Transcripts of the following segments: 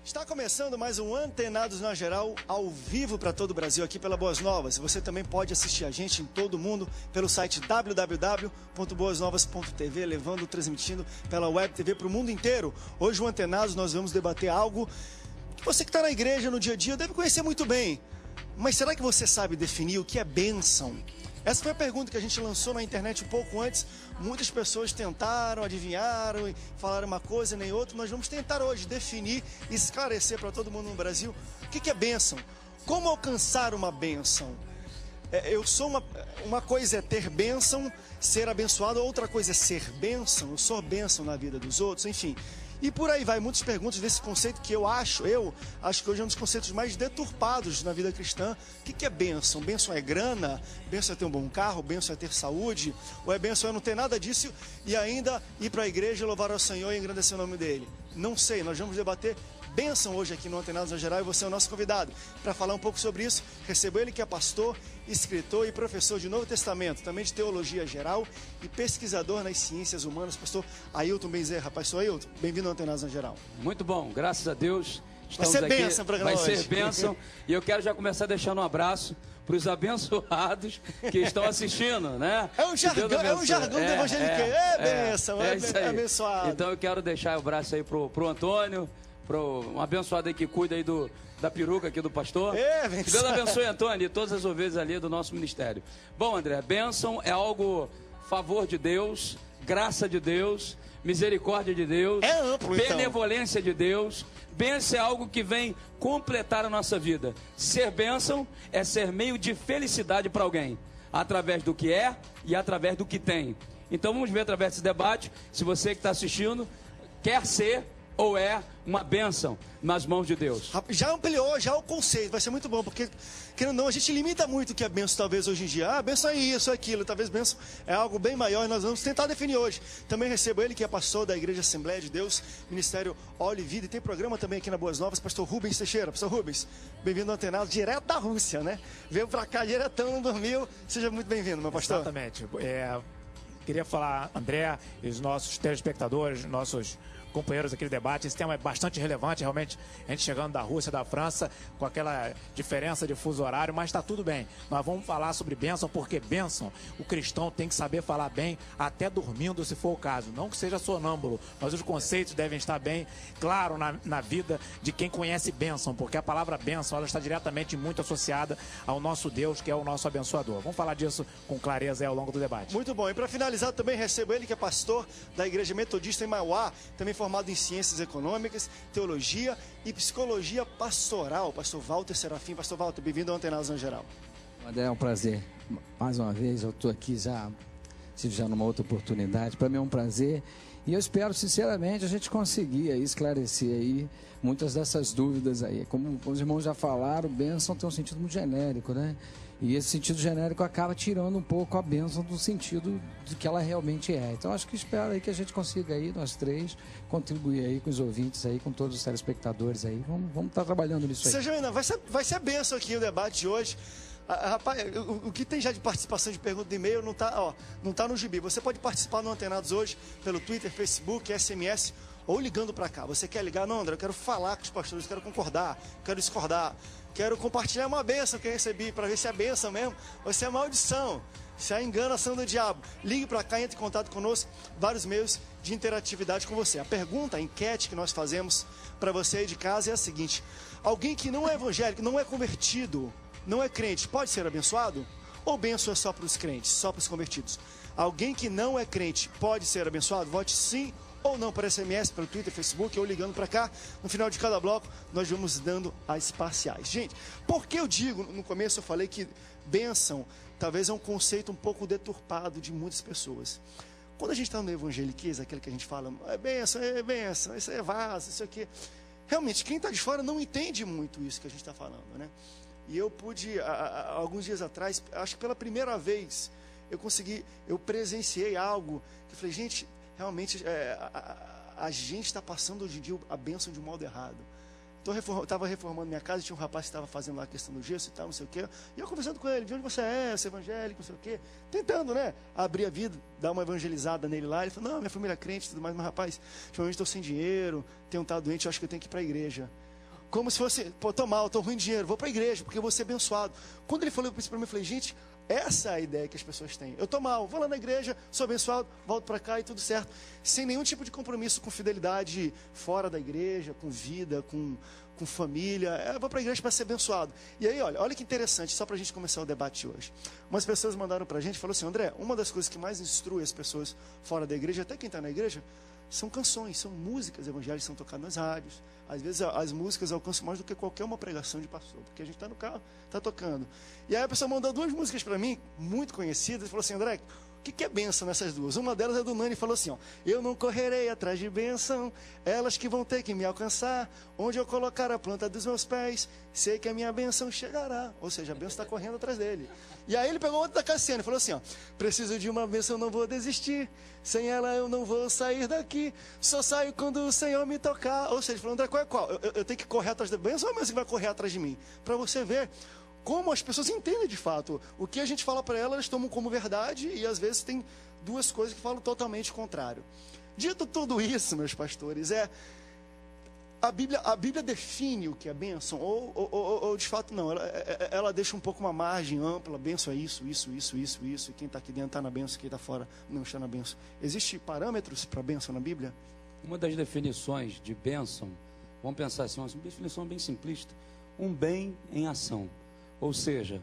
Está começando mais um Antenados na Geral, ao vivo para todo o Brasil, aqui pela Boas Novas. Você também pode assistir a gente em todo o mundo pelo site www.boasnovas.tv, transmitindo pela web TV para o mundo inteiro. Hoje, o Antenados, nós vamos debater algo que você que está na igreja no dia a dia deve conhecer muito bem. Mas será que você sabe definir o que é bênção? Essa foi a pergunta que a gente lançou na internet um pouco antes. Muitas pessoas tentaram, adivinharam e falaram uma coisa nem outra. Nós vamos tentar hoje definir e esclarecer para todo mundo no Brasil o que é bênção. Como alcançar uma bênção? Uma coisa é ter bênção, ser abençoado, outra coisa é ser bênção. Eu sou bênção na vida dos outros, enfim. E por aí vai, muitas perguntas desse conceito que eu acho que hoje é um dos conceitos mais deturpados na vida cristã. O que é bênção? Bênção é grana? Bênção é ter um bom carro? Bênção é ter saúde? Ou é bênção é não ter nada disso e ainda ir para a igreja, louvar ao Senhor e engrandecer o nome dele? Não sei, nós vamos debater bênção hoje aqui no Antenados na Geral e você é o nosso convidado. Para falar um pouco sobre isso, recebo ele que é pastor, escritor e professor de Novo Testamento, também de Teologia Geral e pesquisador nas ciências humanas, pastor Ailton Bezerra. Pastor Ailton, bem-vindo ao Antenados na Geral. Muito bom, graças a Deus. Vai ser bênção para nós. Vai ser bênção. E eu quero já começar deixando um abraço para os abençoados que estão assistindo, né? É um jargão do evangélico. Bênção, é abençoado. Então eu quero deixar o abraço aí pro Antônio, um abençoado aí que cuida aí da peruca aqui do pastor. Que Deus abençoe, Antônio, e todas as ovelhas ali do nosso ministério. Bom, André, bênção é algo, favor de Deus, graça de Deus, misericórdia de Deus, é amplo, benevolência de Deus. Bênção é algo que vem completar a nossa vida. Ser bênção é ser meio de felicidade para alguém, através do que é e através do que tem. Então vamos ver através desse debate, se você que está assistindo quer ser ou é uma bênção nas mãos de Deus. Já ampliou já o conceito, vai ser muito bom, porque, querendo ou não, a gente limita muito o que é bênção talvez hoje em dia. Bênção é isso, é aquilo, talvez bênção é algo bem maior e nós vamos tentar definir hoje. Também recebo ele que é pastor da Igreja Assembleia de Deus, Ministério Olho e Vida, e tem programa também aqui na Boas Novas, pastor Rubens Teixeira. Pastor Rubens, bem-vindo ao Antenado, direto da Rússia, né? Veio pra cá diretão, não dormiu. Seja muito bem-vindo, meu pastor. Exatamente. Queria falar, André, e os nossos telespectadores, nossos companheiros aqui do debate, esse tema é bastante relevante, realmente, a gente chegando da Rússia, da França, com aquela diferença de fuso horário, mas está tudo bem. Nós vamos falar sobre bênção, porque bênção, o cristão tem que saber falar bem, até dormindo, se for o caso. Não que seja sonâmbulo, mas os conceitos devem estar bem claro na vida de quem conhece bênção, porque a palavra bênção, ela está diretamente muito associada ao nosso Deus, que é o nosso abençoador. Vamos falar disso com clareza aí ao longo do debate. Muito bom. E para finalizar, também recebo ele, que é pastor da Igreja Metodista em Mauá, também formado em Ciências Econômicas, Teologia e Psicologia Pastoral. Pastor Walter Serafim. Pastor Walter, bem-vindo ao Antenados na Geral. André, é um prazer. Mais uma vez, eu estou aqui já numa outra oportunidade. Para mim é um prazer. E eu espero, sinceramente, a gente conseguir aí esclarecer aí muitas dessas dúvidas aí. Como os irmãos já falaram, bênção tem um sentido muito genérico, né? E esse sentido genérico acaba tirando um pouco a bênção do sentido de que ela realmente é. Então, acho que espero aí que a gente consiga aí, nós três, contribuir aí com os ouvintes aí, com todos os telespectadores aí. Vamos estar trabalhando nisso aí. Seja, vai ser a bênção aqui o debate de hoje. Rapaz, o que tem já de participação de pergunta de e-mail não tá no gibi. Você pode participar no Antenados hoje pelo Twitter, Facebook, SMS ou ligando para cá. Você quer ligar? Não, André, eu quero falar com os pastores, quero concordar, quero discordar. Quero compartilhar uma bênção que eu recebi para ver se é bênção mesmo ou se é maldição, se é enganação do diabo. Ligue para cá e entre em contato conosco, vários meios de interatividade com você. A pergunta, a enquete que nós fazemos para você aí de casa é a seguinte: alguém que não é evangélico, não é convertido, não é crente, pode ser abençoado? Ou bênção é só para os crentes, só para os convertidos? Alguém que não é crente pode ser abençoado? Vote sim ou não para SMS, pelo Twitter, Facebook, ou ligando para cá. No final de cada bloco, nós vamos dando as parciais. Gente, por que eu digo, no começo eu falei que bênção talvez é um conceito um pouco deturpado de muitas pessoas. Quando a gente está no evangeliquez, aquele que a gente fala, é bênção, isso é vaso, isso aqui. Realmente, quem está de fora não entende muito isso que a gente está falando, né? E eu pude, alguns dias atrás, acho que pela primeira vez, eu presenciei algo que eu falei, gente, realmente a gente está passando hoje em dia a bênção de um modo errado. Estava reformando minha casa, tinha um rapaz que estava fazendo lá a questão do gesso e tal, não sei o quê. E eu conversando com ele, de onde você é evangélico, não sei o quê. Tentando, né, abrir a vida, dar uma evangelizada nele lá. Ele falou, não, minha família é crente e tudo mais, mas rapaz, ultimamente estou sem dinheiro, tenho estado doente, eu acho que eu tenho que ir para a igreja. como se fosse, pô, tô mal, tô ruim de dinheiro, vou para a igreja, porque eu vou ser abençoado. Quando ele falou isso para mim, eu falei, gente, essa é a ideia que as pessoas têm. Eu tô mal, vou lá na igreja, sou abençoado, volto para cá e tudo certo. Sem nenhum tipo de compromisso com fidelidade fora da igreja, com vida, com família. Eu vou para a igreja para ser abençoado. E aí, olha que interessante, só para a gente começar o debate hoje. Umas pessoas mandaram para a gente e falaram assim, André, uma das coisas que mais instrui as pessoas fora da igreja, até quem está na igreja, são canções, são músicas evangélicas que são tocadas nas rádios. Às vezes as músicas alcançam mais do que qualquer uma pregação de pastor, porque a gente está no carro, está tocando. E aí a pessoa mandou 2 músicas para mim, muito conhecidas, e falou assim, André, o que é bênção nessas 2? Uma delas é do Nani, falou assim, ó, eu não correrei atrás de bênção, elas que vão ter que me alcançar, onde eu colocar a planta dos meus pés, sei que a minha bênção chegará. Ou seja, a bênção está correndo atrás dele. E aí ele pegou outra da Cassiane e falou assim, ó, preciso de uma bênção, eu não vou desistir, sem ela eu não vou sair daqui, só saio quando o Senhor me tocar. Ou seja, ele falou, André, qual é qual? Eu tenho que correr atrás da bênção ou a bênção vai correr atrás de mim? Para você ver como as pessoas entendem de fato. O que a gente fala para elas, elas tomam como verdade e às vezes tem 2 coisas que falam totalmente contrário. Dito tudo isso, meus pastores, a Bíblia define o que é bênção ou de fato não, ela deixa um pouco uma margem ampla, bênção é isso, e quem está aqui dentro está na bênção, quem está fora não está na bênção. Existem parâmetros para bênção na Bíblia? Uma das definições de bênção, vamos pensar assim, uma definição bem simplista, um bem em ação. Ou seja,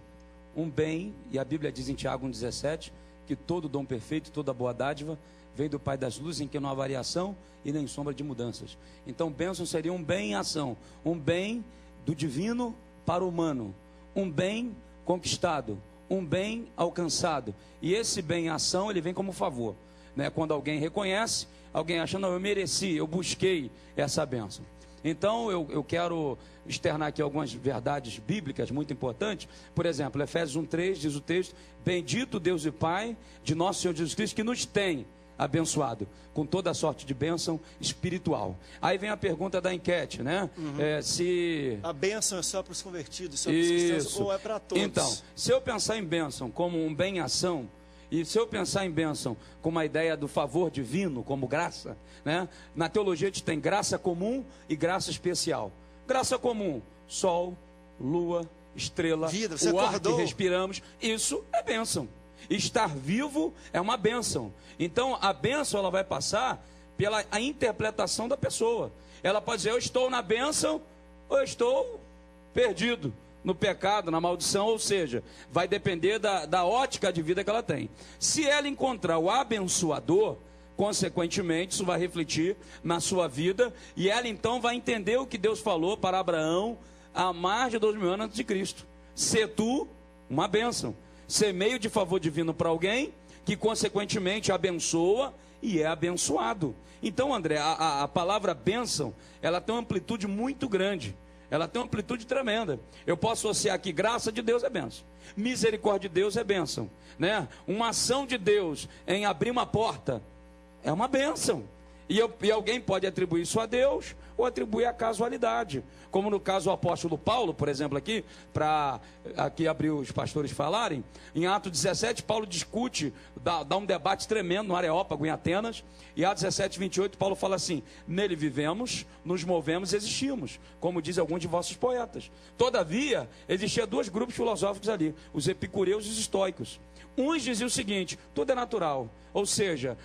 um bem, e a Bíblia diz em Tiago 1,17, que todo dom perfeito, toda boa dádiva, vem do Pai das luzes, em que não há variação e nem sombra de mudanças. Então, bênção seria um bem em ação, um bem do divino para o humano, um bem conquistado, um bem alcançado. E esse bem em ação, ele vem como favor, né? Quando alguém reconhece, alguém acha, não, eu mereci, eu busquei essa bênção. Então, eu quero externar aqui algumas verdades bíblicas muito importantes. Por exemplo, Efésios 1,3 diz o texto, bendito Deus e Pai de nosso Senhor Jesus Cristo, que nos tem abençoado com toda a sorte de bênção espiritual. Aí vem a pergunta da enquete, né? Se a bênção é só para os convertidos, só para os cristãos, ou é para todos? Então, se eu pensar em bênção como um bem em ação, e se eu pensar em bênção como a ideia do favor divino, como graça, né? Na teologia a gente tem graça comum e graça especial. Graça comum, sol, lua, estrela, vida, o ar que respiramos, isso é bênção. Estar vivo é uma bênção. Então a bênção ela vai passar pela a interpretação da pessoa. Ela pode dizer, eu estou na bênção ou eu estou perdido no pecado, na maldição, ou seja, vai depender da ótica de vida que ela tem. Se ela encontrar o abençoador, consequentemente, isso vai refletir na sua vida, e ela então vai entender o que Deus falou para Abraão há mais de 2.000 anos antes de Cristo. Ser tu uma bênção, ser meio de favor divino para alguém, que consequentemente abençoa e é abençoado. Então, André, a palavra bênção, ela tem uma amplitude muito grande. Ela tem uma amplitude tremenda. Eu posso associar aqui, graça de Deus é bênção, misericórdia de Deus é bênção, né? Uma ação de Deus em abrir uma porta é uma bênção. E alguém pode atribuir isso a Deus ou atribuir a casualidade. Como no caso do apóstolo Paulo, por exemplo, aqui, para aqui abrir os pastores falarem, em Atos 17, Paulo discute, dá um debate tremendo no Areópago, em Atenas, e Atos 17, 28, Paulo fala assim, nele vivemos, nos movemos e existimos, como diz alguns de vossos poetas. Todavia, existia 2 grupos filosóficos ali, os epicureus e os estoicos. Uns diziam o seguinte, tudo é natural, ou seja,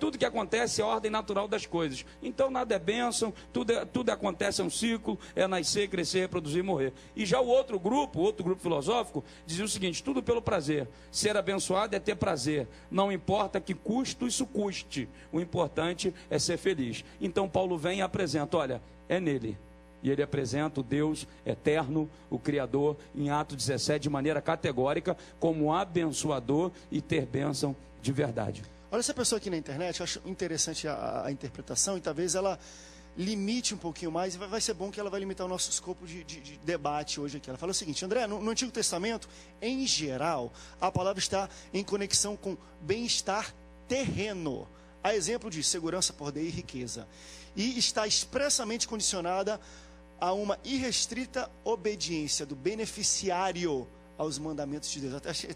tudo que acontece é a ordem natural das coisas. Então nada é bênção, tudo acontece, é um ciclo, é nascer, crescer, reproduzir e morrer. E já o outro grupo filosófico, dizia o seguinte, tudo pelo prazer. Ser abençoado é ter prazer, não importa que custo isso custe, o importante é ser feliz. Então Paulo vem e apresenta, olha, é nele. E ele apresenta o Deus eterno, o Criador, em Atos 17, de maneira categórica, como abençoador e ter bênção de verdade. Olha essa pessoa aqui na internet, eu acho interessante a interpretação, e talvez ela limite um pouquinho mais, e vai ser bom que ela vai limitar o nosso escopo de debate hoje aqui. Ela fala o seguinte, André, no Antigo Testamento, em geral, a palavra está em conexão com bem-estar terreno, a exemplo de segurança, poder e riqueza, e está expressamente condicionada a uma irrestrita obediência do beneficiário aos mandamentos de Deus. Até achei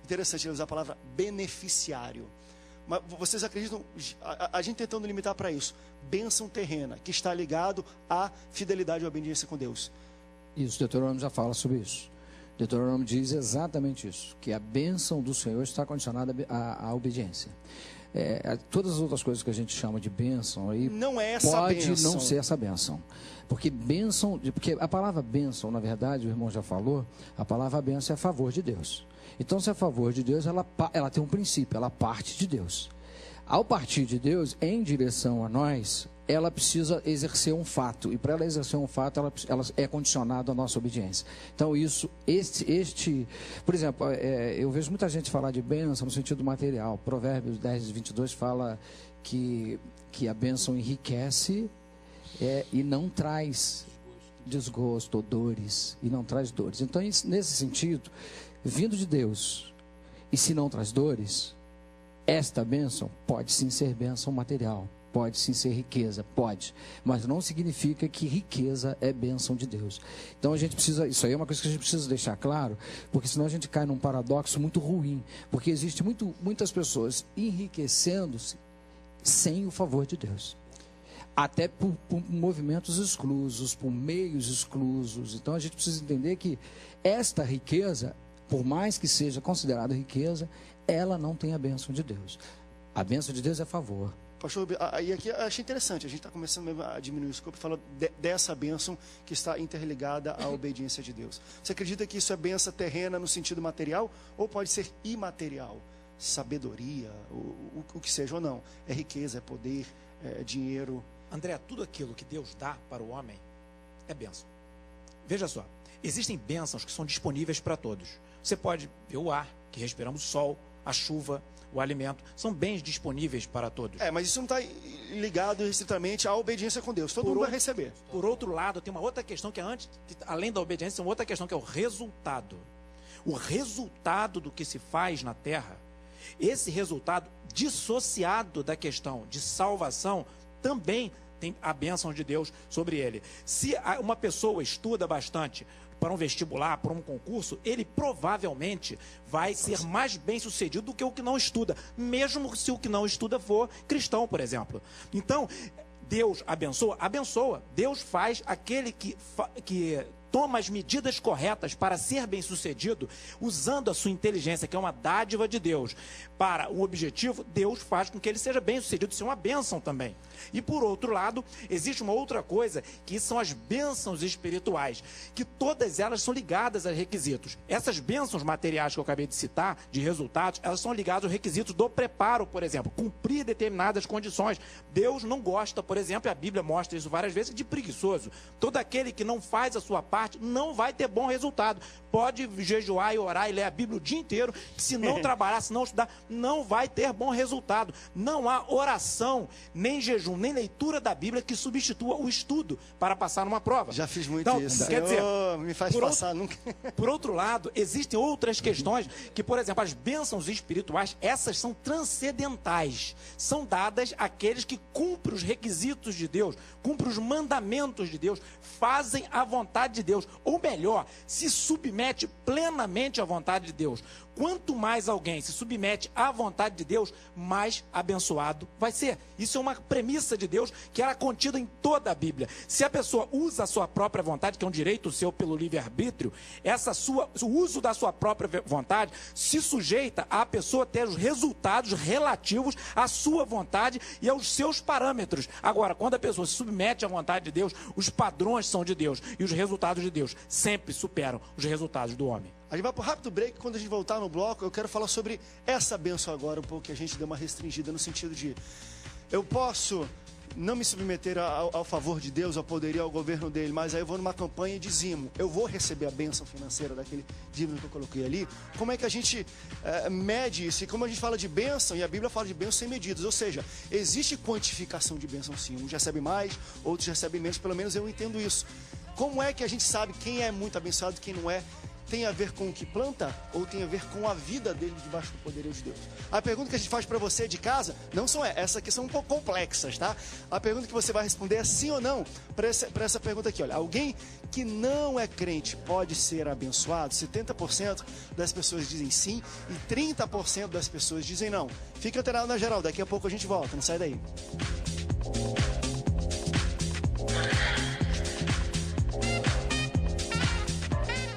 interessante ele usar a palavra beneficiário. Mas vocês acreditam, a gente tentando limitar para isso, bênção terrena, que está ligado à fidelidade e obediência com Deus. Isso, Deuteronômio já fala sobre isso. Deuteronômio diz exatamente isso, que a bênção do Senhor está condicionada à obediência. Todas as outras coisas que a gente chama de bênção aí, não é essa pode bênção. não ser essa bênção. Porque a palavra bênção, na verdade, o irmão já falou, a palavra bênção é a favor de Deus. Então, se é a favor de Deus, ela tem um princípio, ela parte de Deus. Ao partir de Deus, em direção a nós, ela precisa exercer um fato. E para ela exercer um fato, ela é condicionada à nossa obediência. Então, por exemplo, eu vejo muita gente falar de bênção no sentido material. Provérbios 10, 22 fala que a bênção enriquece e não traz desgosto ou dores. E não traz dores. Então, nesse sentido, vindo de Deus, e se não traz dores, esta bênção pode sim ser bênção material. Pode sim ser riqueza, pode, mas não significa que riqueza é bênção de Deus. Então a gente precisa, isso aí é uma coisa que a gente precisa deixar claro, porque senão a gente cai num paradoxo muito ruim, porque existe muitas pessoas enriquecendo-se sem o favor de Deus, até por movimentos exclusos, por meios exclusos. Então a gente precisa entender que esta riqueza, por mais que seja considerada riqueza, ela não tem a bênção de Deus. A bênção de Deus é favor. Pastor, aí aqui eu achei interessante, a gente está começando mesmo a diminuir o escopo, falando dessa bênção que está interligada à obediência de Deus. Você acredita que isso é bênção terrena no sentido material ou pode ser imaterial? Sabedoria, o que seja ou não. É riqueza, é poder, é dinheiro. André, tudo aquilo que Deus dá para o homem é bênção. Veja só, existem bênçãos que são disponíveis para todos. Você pode ver o ar, que respiramos, o sol, a chuva, o alimento, são bens disponíveis para todos. Mas isso não está ligado restritamente à obediência com Deus. Todo mundo vai receber. Por outro lado, tem uma outra questão que além da obediência, tem uma outra questão que é o resultado. O resultado do que se faz na terra, esse resultado dissociado da questão de salvação, também tem a bênção de Deus sobre ele. Se uma pessoa estuda bastante para um vestibular, para um concurso, ele provavelmente vai ser mais bem sucedido do que o que não estuda, mesmo se o que não estuda for cristão, por exemplo. Então, Deus abençoa. Deus faz aquele que toma as medidas corretas para ser bem-sucedido, usando a sua inteligência, que é uma dádiva de Deus, para o objetivo, Deus faz com que ele seja bem-sucedido, isso é uma bênção também. E por outro lado, existe uma outra coisa, que são as bênçãos espirituais, que todas elas são ligadas a requisitos. Essas bênçãos materiais que eu acabei de citar, de resultados, elas são ligadas aos requisitos do preparo, por exemplo, cumprir determinadas condições. Deus não gosta, por exemplo, e a Bíblia mostra isso várias vezes, de preguiçoso. Todo aquele que não faz a sua parte não vai ter bom resultado. Pode jejuar e orar e ler a Bíblia o dia inteiro, que se não trabalhar, se não estudar, não vai ter bom resultado. Não há oração, nem jejum, nem leitura da Bíblia que substitua o estudo para passar numa prova. Já fiz muito isso. Quer dizer, me faz passar nunca. Por outro lado, existem outras questões que, por exemplo, as bênçãos espirituais, essas são transcendentais. São dadas àqueles que cumprem os requisitos de Deus, cumprem os mandamentos de Deus, fazem a vontade de Deus, ou melhor, se submete plenamente à vontade de Deus. Quanto mais alguém se submete à vontade de Deus, mais abençoado vai ser. Isso é uma premissa de Deus que era contida em toda a Bíblia. Se a pessoa usa a sua própria vontade, que é um direito seu pelo livre-arbítrio, o uso da sua própria vontade se sujeita a pessoa ter os resultados relativos à sua vontade e aos seus parâmetros. Agora, quando a pessoa se submete à vontade de Deus, os padrões são de Deus e os resultados de Deus sempre superam os resultados do homem. A gente vai para o rápido break. Quando a gente voltar no bloco, eu quero falar sobre essa bênção agora, um pouco que a gente deu uma restringida no sentido de eu posso não me submeter ao favor de Deus, ao poderio, ao governo dele, mas aí eu vou numa campanha e dizimo, eu vou receber a bênção financeira daquele dízimo que eu coloquei ali. Como é que a gente mede isso? E como a gente fala de bênção, e a Bíblia fala de bênção sem medidas, ou seja, existe quantificação de bênção sim, uns recebem mais, outros recebem menos, pelo menos eu entendo isso. Como é que a gente sabe quem é muito abençoado e quem não é? tem a ver com o que planta ou tem a ver com a vida dele debaixo do poderio de Deus? A pergunta que a gente faz para você de casa não são essas aqui, são um pouco complexas, tá? A pergunta que você vai responder é sim ou não para essa pergunta aqui. Olha, alguém que não é crente pode ser abençoado? 70% das pessoas dizem sim e 30% das pessoas dizem não. Fica antenado na geral, daqui a pouco a gente volta, não sai daí.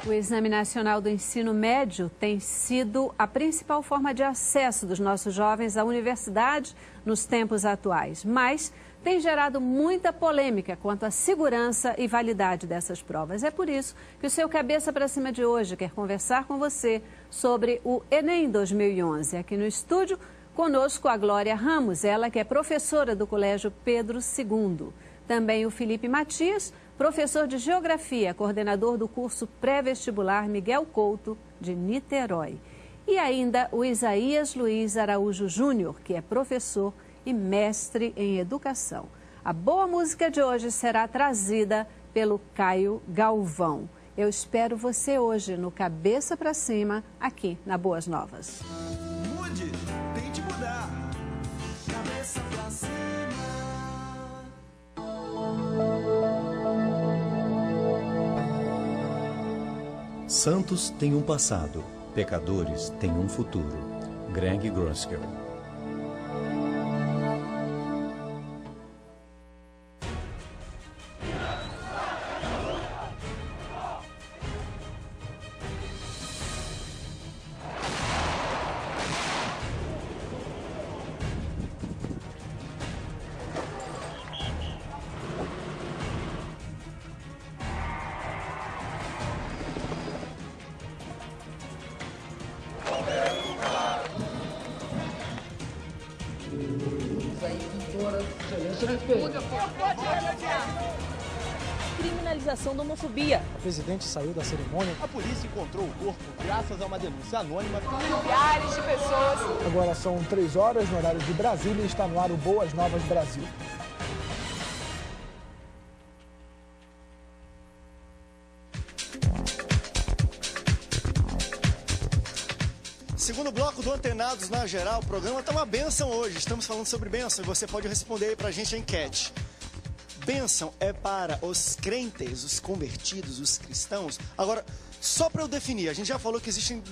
O Exame Nacional do Ensino Médio tem sido a principal forma de acesso dos nossos jovens à universidade nos tempos atuais, mas tem gerado muita polêmica quanto à segurança e validade dessas provas. É por isso que o seu Cabeça para Cima de hoje quer conversar com você sobre o Enem 2011. Aqui no estúdio, conosco a Glória Ramos, ela que é professora do Colégio Pedro II. Também o Felipe Matias, professor de Geografia, coordenador do curso pré-vestibular Miguel Couto, de Niterói. E ainda o Isaías Luiz Araújo Júnior, que é professor e mestre em educação. A boa música de hoje será trazida pelo Caio Galvão. Eu espero você hoje no Cabeça para Cima, aqui na Boas Novas. Mude, tente mudar. Cabeça pra cima. Santos têm um passado, pecadores têm um futuro. Greg Groeschel. Criminalização da homofobia. O presidente saiu da cerimônia. A polícia encontrou o corpo graças a uma denúncia anônima. Milhares de pessoas. Agora são 3 horas no horário de Brasília e está no ar o Boas Novas Brasil. Segundo bloco do Antenados na Geral, o programa está uma bênção hoje. Estamos falando sobre bênção e você pode responder aí pra gente a enquete. Bênção é para os crentes, os convertidos, os cristãos? Agora, só para eu definir, a gente já falou que existem,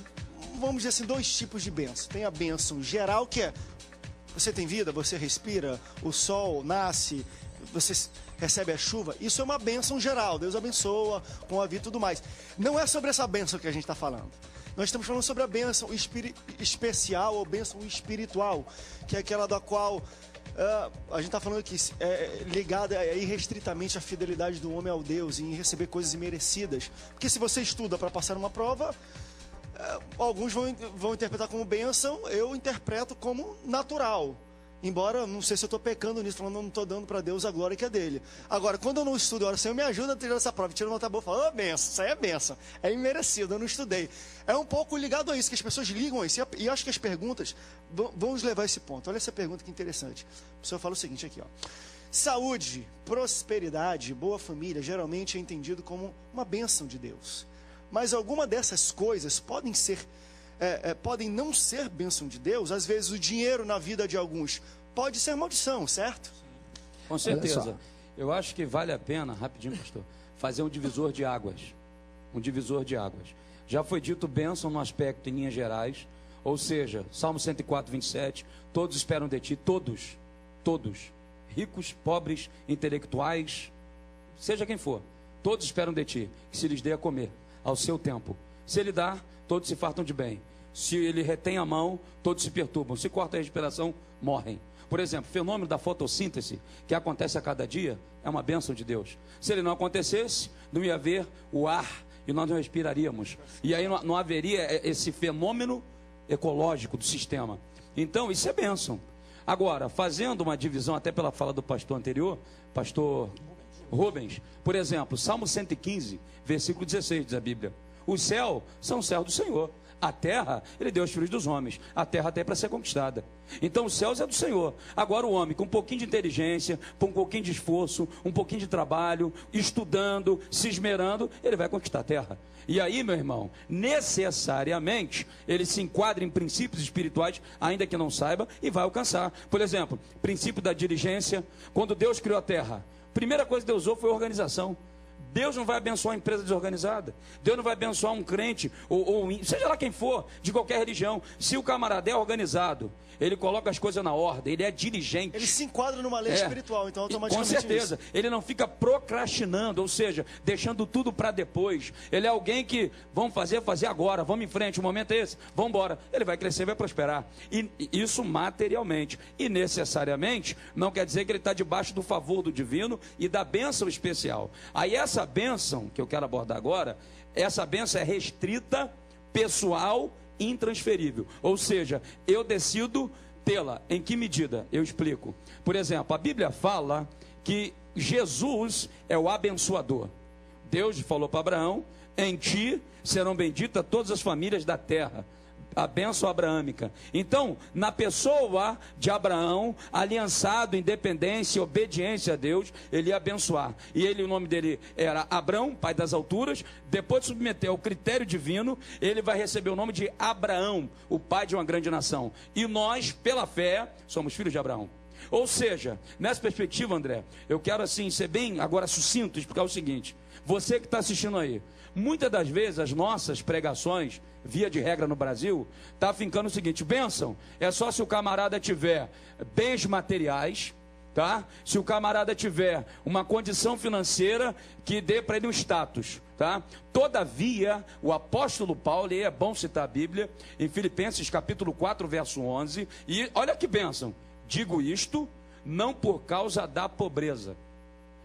vamos dizer assim, 2 tipos de bênção. Tem a bênção geral, que é você tem vida, você respira, o sol nasce, você recebe a chuva. Isso é uma bênção geral, Deus abençoa com a vida e tudo mais. Não é sobre essa bênção que a gente está falando. Nós estamos falando sobre a bênção especial ou bênção espiritual, que é aquela da qual a gente está falando aqui, ligada irrestritamente à fidelidade do homem ao Deus e em receber coisas imerecidas. Porque se você estuda para passar uma prova, alguns vão interpretar como bênção, eu interpreto como natural. Embora, não sei se eu estou pecando nisso, falando, não estou dando para Deus a glória que é dele. Agora, quando eu não estudo, o Senhor me ajuda a tirar essa prova, tira nota boa e fala, benção, isso aí é benção, é imerecido, eu não estudei. É um pouco ligado a isso, que as pessoas ligam a isso, e acho que as perguntas vão nos levar a esse ponto. Olha essa pergunta que interessante. A pessoa fala o seguinte aqui, ó. Saúde, prosperidade, boa família, geralmente é entendido como uma bênção de Deus. Mas alguma dessas coisas podem não ser bênção de Deus. Às vezes o dinheiro na vida de alguns pode ser maldição, certo? Com certeza. Eu acho que vale a pena, rapidinho, pastor, fazer um divisor de águas. Um divisor de águas. Já foi dito bênção no aspecto em linhas gerais, ou seja, Salmo 104, 27, todos esperam de ti, todos, ricos, pobres, intelectuais, seja quem for, todos esperam de ti, que se lhes dê a comer, ao seu tempo. Se ele dá, todos se fartam de bem. Se ele retém a mão, todos se perturbam. Se corta a respiração, morrem. Por exemplo, o fenômeno da fotossíntese, que acontece a cada dia, é uma bênção de Deus. Se ele não acontecesse, não ia haver o ar e nós não respiraríamos. E aí não haveria esse fenômeno ecológico do sistema. Então, isso é bênção. Agora, fazendo uma divisão, até pela fala do pastor anterior, pastor Rubens, por exemplo, Salmo 115, versículo 16, diz a Bíblia. Os céus são os céus do Senhor. A terra, ele deu aos filhos dos homens. A terra tem para ser conquistada. Então os céus é do Senhor. Agora o homem, com um pouquinho de inteligência, com um pouquinho de esforço, um pouquinho de trabalho, estudando, se esmerando, ele vai conquistar a terra. E aí, meu irmão, necessariamente, ele se enquadra em princípios espirituais, ainda que não saiba, e vai alcançar. Por exemplo, princípio da diligência. Quando Deus criou a terra, a primeira coisa que Deus usou foi organização. Deus não vai abençoar uma empresa desorganizada. Deus não vai abençoar um crente, ou seja lá quem for, de qualquer religião. Se o camarada é organizado, ele coloca as coisas na ordem, ele é diligente. Ele se enquadra numa lei espiritual, então automaticamente. Com certeza. Isso. Ele não fica procrastinando, ou seja, deixando tudo para depois. Ele é alguém que, vamos fazer agora, vamos em frente, o momento é esse, vamos embora. Ele vai crescer, vai prosperar. E isso materialmente. E necessariamente, não quer dizer que ele está debaixo do favor do divino e da bênção especial. Aí essa bênção que eu quero abordar agora, essa bênção é restrita, pessoal, intransferível. Ou seja, eu decido tê-la. Em que medida? Eu explico. Por exemplo, a Bíblia fala que Jesus é o abençoador. Deus falou para Abraão: em ti serão benditas todas as famílias da terra. A bênção abraâmica. Então, na pessoa de Abraão, aliançado, independência, obediência a Deus, ele ia abençoar. E ele, o nome dele era Abrão, pai das alturas. Depois de submeter ao critério divino, ele vai receber o nome de Abraão, o pai de uma grande nação. E nós, pela fé, somos filhos de Abraão. Ou seja, nessa perspectiva, André, eu quero assim ser bem agora sucinto, explicar o seguinte: você que está assistindo aí, muitas das vezes as nossas pregações, via de regra no Brasil, está fincando o seguinte: bênção é só se o camarada tiver bens materiais, tá? Se o camarada tiver uma condição financeira que dê para ele um status, tá? Todavia, o apóstolo Paulo, e é bom citar a Bíblia, em Filipenses capítulo 4, verso 11, e olha que bênção: digo isto não por causa da pobreza,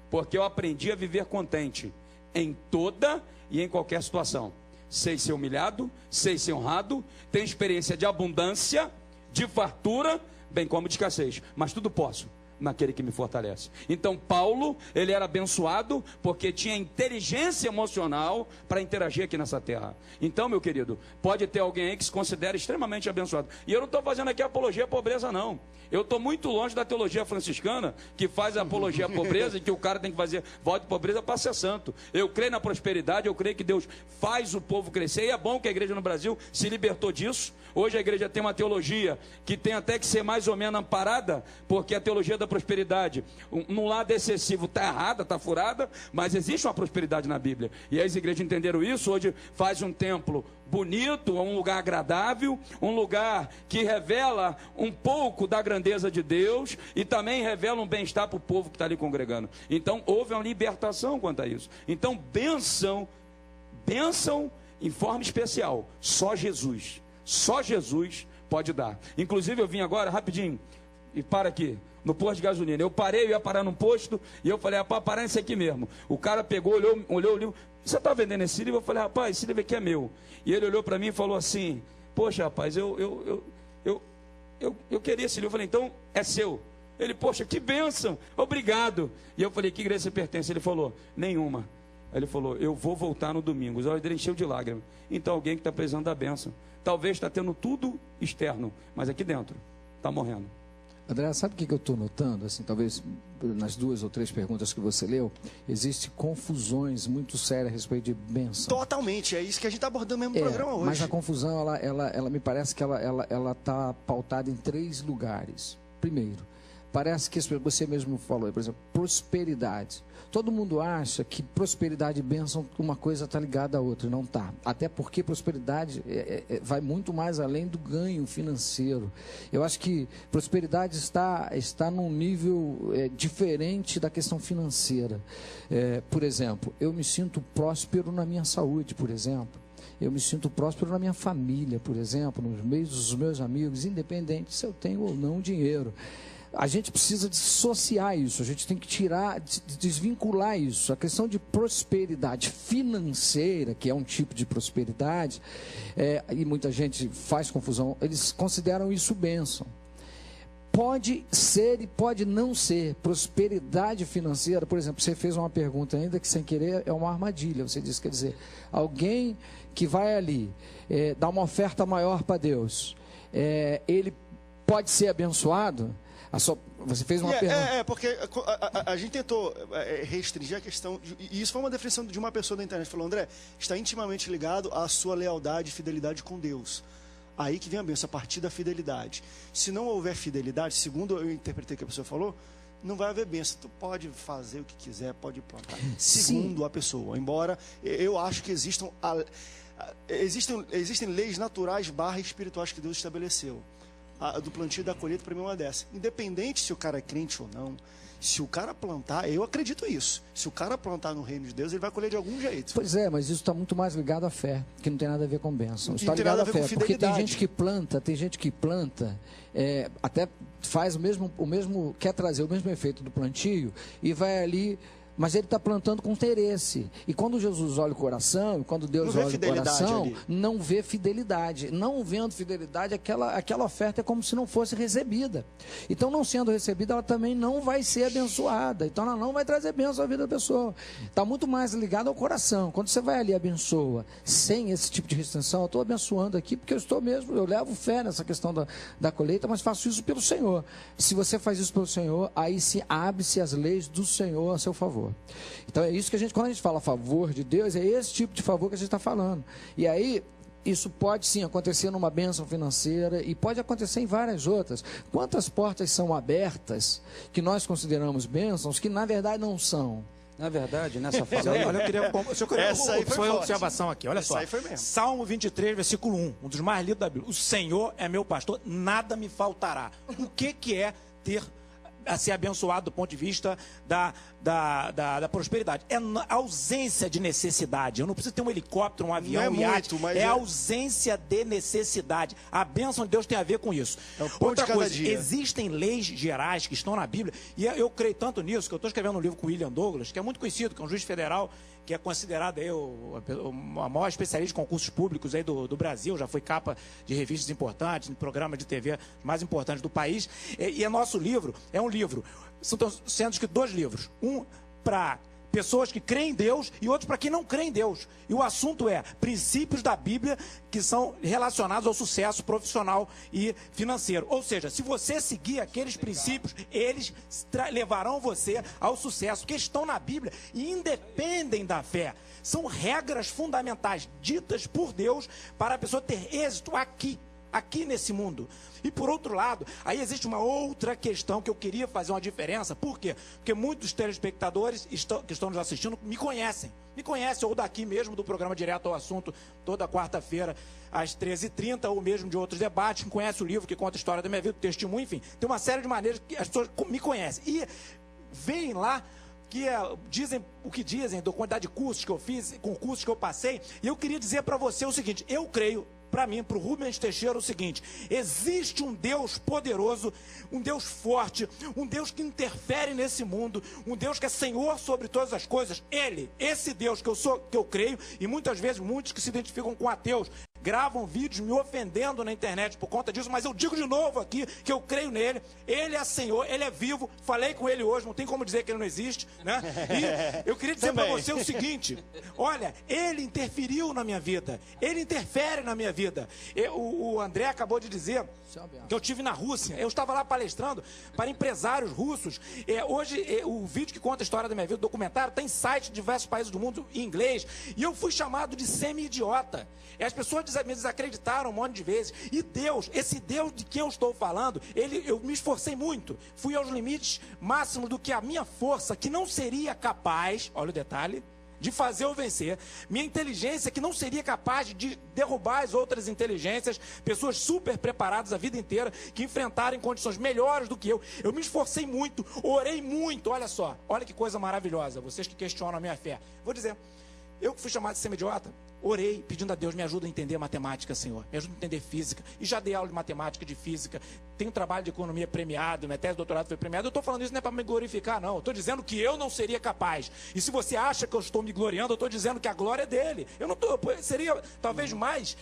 porque eu aprendi a viver contente em toda e em qualquer situação. Sei ser humilhado, sei ser honrado, tenho experiência de abundância, de fartura, bem como de escassez, mas tudo posso naquele que me fortalece. Então Paulo, ele era abençoado porque tinha inteligência emocional para interagir aqui nessa terra. Então, meu querido, pode ter alguém aí que se considera extremamente abençoado. E eu não estou fazendo aqui apologia à pobreza, não. Eu estou muito longe da teologia franciscana, que faz a apologia à pobreza e que o cara tem que fazer voto de pobreza para ser santo. Eu creio na prosperidade, eu creio que Deus faz o povo crescer, e é bom que a igreja no Brasil se libertou disso. Hoje a igreja tem uma teologia que tem até que ser mais ou menos amparada, porque a teologia da prosperidade, num lado excessivo, está errada, está furada, mas existe uma prosperidade na Bíblia. E as igrejas entenderam isso. Hoje faz um templo bonito, um lugar agradável, um lugar que revela um pouco da grandeza de Deus e também revela um bem-estar para o povo que está ali congregando. Então houve uma libertação quanto a isso. Então bênção em forma especial, só Jesus pode dar. Inclusive eu vim agora rapidinho e para aqui no posto de gasolina. Eu parei, eu ia parar num posto e eu falei: rapaz, parar nesse aqui mesmo. O cara pegou, olhou o livro: você está vendendo esse livro? Eu falei: rapaz, esse livro aqui é meu. E ele olhou para mim e falou assim: poxa, rapaz, eu queria esse livro. Eu falei: então é seu. Ele: poxa, que bênção, obrigado. E eu falei: que igreja você pertence? Ele falou: nenhuma. Aí ele falou: eu vou voltar no domingo. Os olhos dele encheu de lágrimas. Então alguém que está precisando da bênção, talvez está tendo tudo externo, mas aqui dentro está morrendo. André, sabe o que eu estou notando? Assim, talvez nas 2 ou 3 perguntas que você leu, existem confusões muito sérias a respeito de bênção. Totalmente, é isso que a gente está abordando mesmo no programa hoje. Mas a confusão, ela me parece que ela está pautada em 3 lugares. Primeiro, parece que você mesmo falou, por exemplo, prosperidade. Todo mundo acha que prosperidade e bênção, uma coisa está ligada à outra, não está. Até porque prosperidade vai muito mais além do ganho financeiro. Eu acho que prosperidade está num nível diferente da questão financeira. Por exemplo, eu me sinto próspero na minha saúde, por exemplo. Eu me sinto próspero na minha família, por exemplo, nos meios dos meus amigos, independente se eu tenho ou não dinheiro. A gente precisa dissociar isso, a gente tem que desvincular isso. A questão de prosperidade financeira, que é um tipo de prosperidade, e muita gente faz confusão, eles consideram isso bênção. pode ser e pode não ser. Prosperidade financeira, por exemplo, você fez uma pergunta ainda que sem querer é uma armadilha. Você disse, quer dizer, alguém que vai ali dar uma oferta maior para Deus, ele pode ser abençoado? Você fez uma pergunta. Porque a gente tentou restringir a questão, e isso foi uma definição de uma pessoa da internet, falou, André, está intimamente ligado à sua lealdade e fidelidade com Deus. Aí que vem a bênção, a partir da fidelidade. Se não houver fidelidade, segundo eu interpretei o que a pessoa falou, não vai haver bênção. Tu pode fazer o que quiser, pode plantar. Segundo a pessoa. Embora eu acho que existem leis naturais / espirituais que Deus estabeleceu. A do plantio e da colheita, para mim, é uma dessas. Independente se o cara é crente ou não, se o cara plantar, eu acredito nisso. Se o cara plantar no reino de Deus, ele vai colher de algum jeito. Pois é, mas isso está muito mais ligado à fé, que não tem nada a ver com bênção. Não está tem ligado nada a ver à com fé, porque tem fidelidade. gente que planta, até faz o mesmo, quer trazer o mesmo efeito do plantio e vai ali, mas ele está plantando com interesse. E quando Jesus olha o coração, quando Deus olha o coração, ali não vê fidelidade. Não vendo fidelidade, aquela oferta é como se não fosse recebida. Então, não sendo recebida, ela também não vai ser abençoada. Então, ela não vai trazer bênção à vida da pessoa. Está muito mais ligado ao coração. Quando você vai ali e abençoa, sem esse tipo de restrição, eu estou abençoando aqui, porque eu levo fé nessa questão da colheita, mas faço isso pelo Senhor. Se você faz isso pelo Senhor, aí sim abre-se as leis do Senhor a seu favor. Então é isso que quando a gente fala a favor de Deus, é esse tipo de favor que a gente está falando. E aí, isso pode sim acontecer numa bênção financeira e pode acontecer em várias outras. Quantas portas são abertas que nós consideramos bênçãos que na verdade não são? Na verdade, nessa fala aí, olha, eu queria essa aí foi uma forte. observação aqui, olha só. Aí foi mesmo. Salmo 23, versículo 1, um dos mais lidos da Bíblia. O Senhor é meu pastor, nada me faltará. O que é ter a ser abençoado do ponto de vista da prosperidade? É a ausência de necessidade. Eu não preciso ter um helicóptero, um avião, um iate. É a ausência de necessidade. A bênção de Deus tem a ver com isso. Outra coisa, existem leis gerais que estão na Bíblia, e eu creio tanto nisso, que eu estou escrevendo um livro com o William Douglas, que é muito conhecido, que é um juiz federal, que é considerado aí a maior especialista de concursos públicos aí do Brasil, já foi capa de revistas importantes, de programas de TV mais importantes do país, e é nosso livro, é um livro, estão sendo escritos 2 livros, um para pessoas que creem em Deus e outro para quem não crê em Deus. E o assunto é princípios da Bíblia que são relacionados ao sucesso profissional e financeiro. Ou seja, se você seguir aqueles princípios, eles levarão você ao sucesso, porque estão na Bíblia e independem da fé. São regras fundamentais ditas por Deus para a pessoa ter êxito aqui nesse mundo. E por outro lado, aí existe uma outra questão que eu queria fazer uma diferença. Por quê? Porque muitos telespectadores que estão nos assistindo me conhecem, ou daqui mesmo do programa Direto ao Assunto, toda quarta-feira às 13h30, ou mesmo de outros debates, que conhece o livro que conta a história da minha vida, o testemunho, enfim, tem uma série de maneiras que as pessoas me conhecem. E veem lá que dizem o que dizem, da quantidade de cursos que eu fiz, concursos que eu passei, e eu queria dizer para você o seguinte: eu creio, para mim, para o Rubens Teixeira, o seguinte: existe um Deus poderoso, um Deus forte, um Deus que interfere nesse mundo, um Deus que é Senhor sobre todas as coisas. Esse Deus que eu creio, e muitas vezes muitos que se identificam com ateus gravam vídeos me ofendendo na internet por conta disso, mas eu digo de novo aqui que eu creio nele. Ele é Senhor, ele é vivo, falei com ele hoje, não tem como dizer que ele não existe, né? E eu queria dizer para você o seguinte: olha, ele interferiu na minha vida, ele interfere na minha vida. O André acabou de dizer que eu estive na Rússia, eu estava lá palestrando para empresários russos. Hoje, o vídeo que conta a história da minha vida, o documentário, está em sites de diversos países do mundo em inglês, e eu fui chamado de semi-idiota. E as pessoas me desacreditaram um monte de vezes. E Deus, esse Deus de quem eu estou falando, eu me esforcei muito. Fui aos limites máximos do que a minha força, que não seria capaz, olha o detalhe, de fazer eu vencer. Minha inteligência, que não seria capaz de derrubar as outras inteligências, pessoas super preparadas a vida inteira, que enfrentaram em condições melhores do que eu. Eu me esforcei muito, orei muito. Olha só, olha que coisa maravilhosa. Vocês que questionam a minha fé. Vou dizer, eu que fui chamado de semi-idiota, orei pedindo a Deus, me ajuda a entender matemática, Senhor, me ajuda a entender física, e já dei aula de matemática, de física, tenho trabalho de economia premiado, minha tese de doutorado foi premiada. Eu estou falando isso não é para me glorificar, não, eu estou dizendo que eu não seria capaz, e se você acha que eu estou me gloriando, eu estou dizendo que a glória é dele, eu não estou, seria talvez mais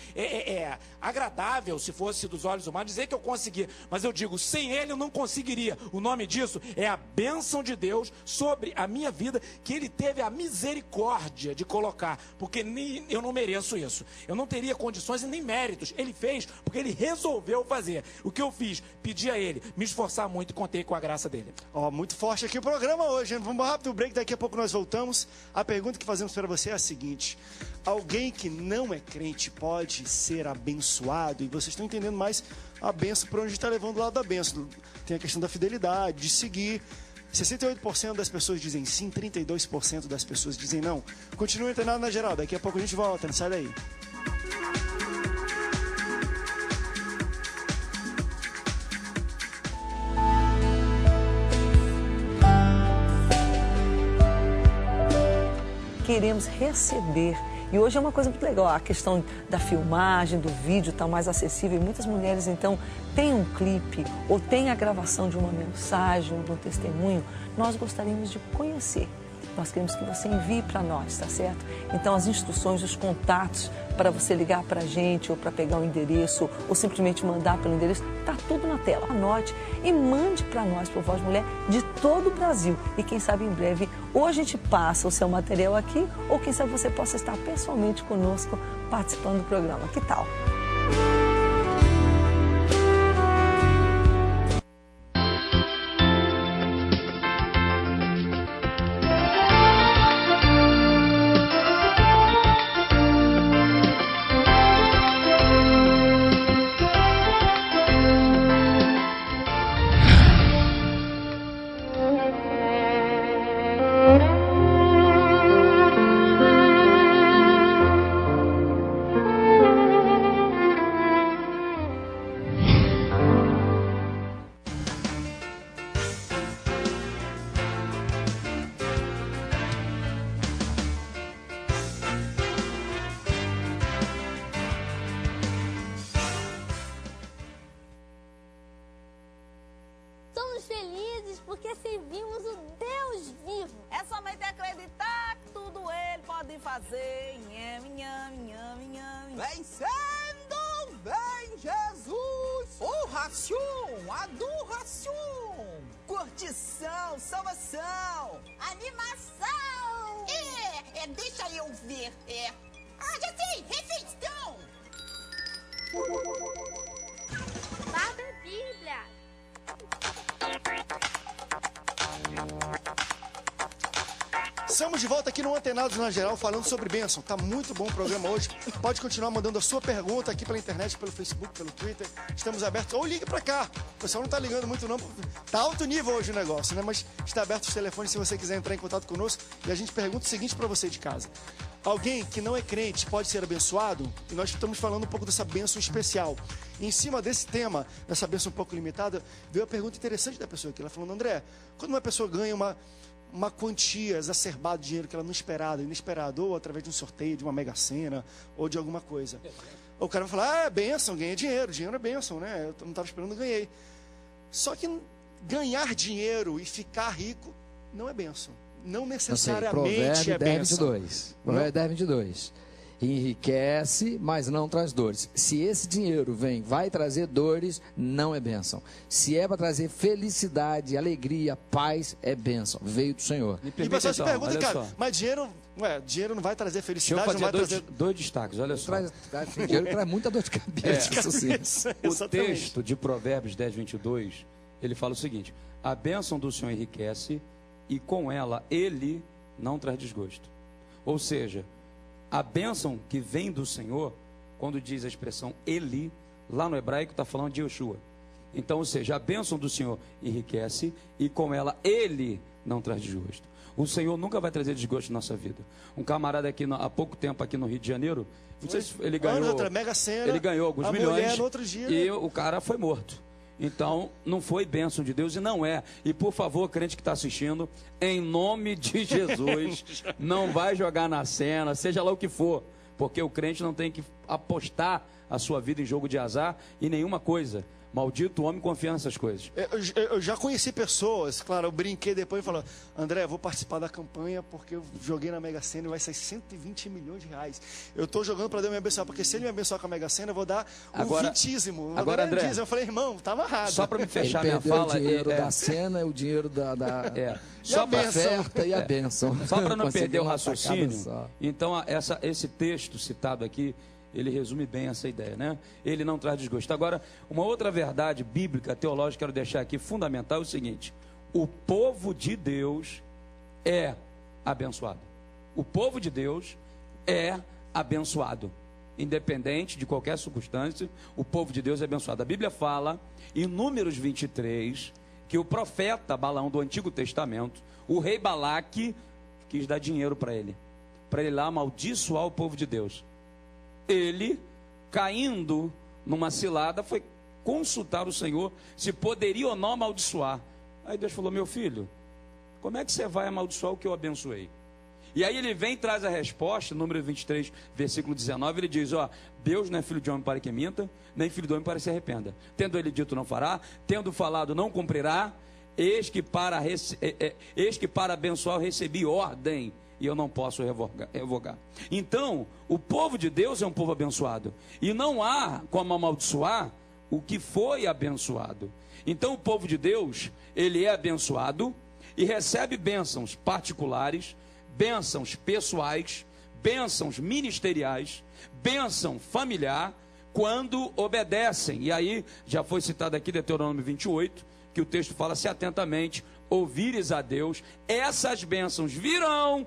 agradável, se fosse dos olhos humanos, dizer que eu consegui, mas eu digo, sem ele eu não conseguiria. O nome disso é a bênção de Deus sobre a minha vida, que ele teve a misericórdia de colocar, porque nem eu não mereço isso, eu não teria condições e nem méritos. Ele fez porque ele resolveu fazer. O que eu fiz? Pedi a ele, me esforçar muito e contei com a graça dele. Muito forte aqui o programa hoje, hein? Vamos rápido break, daqui a pouco nós voltamos. A pergunta que fazemos para você é a seguinte: alguém que não é crente pode ser abençoado? E vocês estão entendendo mais a benção, para onde está levando o lado da benção. Tem a questão da fidelidade, de seguir. 68% das pessoas dizem sim, 32% das pessoas dizem não. Continua antenado na geral, daqui a pouco a gente volta, não sai daí. Queremos receber. E hoje é uma coisa muito legal, a questão da filmagem, do vídeo está mais acessível. E muitas mulheres, então, têm um clipe ou têm a gravação de uma mensagem ou de um testemunho. Nós gostaríamos de conhecer. Nós queremos que você envie para nós, tá certo? Então, as instruções, os contatos para você ligar para a gente ou para pegar o endereço ou simplesmente mandar pelo endereço, tá tudo na tela. Anote e mande para nós, por Voz Mulher, de todo o Brasil. E quem sabe em breve, ou a gente passa o seu material aqui, ou quem sabe você possa estar pessoalmente conosco participando do programa. Que tal? porque servimos o Deus vivo. É somente acreditar que tudo Ele pode fazer. Nhame, nhame, nhame, nhame. Vencendo, vem Jesus! Oração, adoração, curtição, salvação, animação. Deixa eu ver. Já sei, refeição. Baba Bíblia. Estamos de volta aqui no Antenados na Geral, falando sobre bênção. Tá muito bom o programa hoje. Pode continuar mandando a sua pergunta aqui pela internet, pelo Facebook, pelo Twitter. Estamos abertos. Ou ligue pra cá. O pessoal não tá ligando muito não. Tá alto nível hoje o negócio, né? Mas está aberto os telefones se você quiser entrar em contato conosco. E a gente pergunta o seguinte pra você de casa. Alguém que não é crente pode ser abençoado? E nós estamos falando um pouco dessa bênção especial. E em cima desse tema, dessa bênção um pouco limitada, veio a pergunta interessante da pessoa aqui. Ela falando, André, quando uma pessoa ganha uma quantia exacerbada de dinheiro que ela não esperava, inesperado, ou através de um sorteio, de uma mega-sena, ou de alguma coisa. O cara vai falar, é bênção, ganhei dinheiro é bênção, né? Eu não estava esperando, ganhei. Só que ganhar dinheiro e ficar rico não é bênção. Não necessariamente é bênção. Provérbio 10:22. Enriquece, mas não traz dores. Se esse dinheiro vai trazer dores, não é bênção. Se é para trazer felicidade, alegria, paz, é bênção. Veio do Senhor. E você se pergunta, cara, mas dinheiro não vai trazer felicidade, não vai trazer... Dois destaques, olha só. Dinheiro traz muita dor de cabeça. O texto de Provérbios 10:22, ele fala o seguinte: a bênção do Senhor enriquece e com ela ele não traz desgosto. Ou seja, a bênção que vem do Senhor, quando diz a expressão ele, lá no hebraico está falando de Yoshua. Então, ou seja, a bênção do Senhor enriquece e com ela ele não traz desgosto. O Senhor nunca vai trazer desgosto na nossa vida. Um camarada aqui há pouco tempo aqui no Rio de Janeiro, não sei se ele ganhou, ele ganhou alguns milhões e o cara foi morto. Então, não foi bênção de Deus e não é. E, por favor, crente que está assistindo, em nome de Jesus, não vai jogar na cena, seja lá o que for. porque o crente não tem que apostar a sua vida em jogo de azar e nenhuma coisa. Maldito o homem confia nessas coisas. Eu já conheci pessoas, claro, eu brinquei depois e falei, André, vou participar da campanha porque eu joguei na Mega Sena e vai sair 120 milhões de reais. Eu estou jogando para Deus me abençoar, porque se ele me abençoar com a Mega Sena, eu vou dar agora, vintíssimo. Agora, André, eu falei, irmão, estava errado. Só para me fechar ele minha fala... o dinheiro da cena e o dinheiro da só para oferta e a bênção. Só para não perder o raciocínio, então esse texto citado aqui, ele resume bem essa ideia, né? Ele não traz desgosto. Agora, uma outra verdade bíblica, teológica, que eu quero deixar aqui fundamental é o seguinte: o povo de Deus é abençoado. O povo de Deus é abençoado. Independente de qualquer circunstância, o povo de Deus é abençoado. A Bíblia fala, em Números 23, que o profeta Balaão do Antigo Testamento, o rei Balaque, quis dar dinheiro para ele lá amaldiçoar o povo de Deus. Ele, caindo numa cilada, foi consultar o Senhor se poderia ou não amaldiçoar. Aí Deus falou: meu filho, como é que você vai amaldiçoar o que eu abençoei? E aí ele vem e traz a resposta, número 23, versículo 19, ele diz: ó, Deus não é filho de homem para que minta, nem filho de homem para que se arrependa. Tendo ele dito, não fará; tendo falado, não cumprirá. Eis que para abençoar eu recebi ordem, e eu não posso revogar. Então, o povo de Deus é um povo abençoado, e não há como amaldiçoar o que foi abençoado. Então, o povo de Deus, ele é abençoado e recebe bênçãos particulares, bênçãos pessoais, bênçãos ministeriais, bênção familiar, quando obedecem. E aí, já foi citado aqui Deuteronômio 28, que o texto fala: se atentamente ouvires a Deus, essas bênçãos virão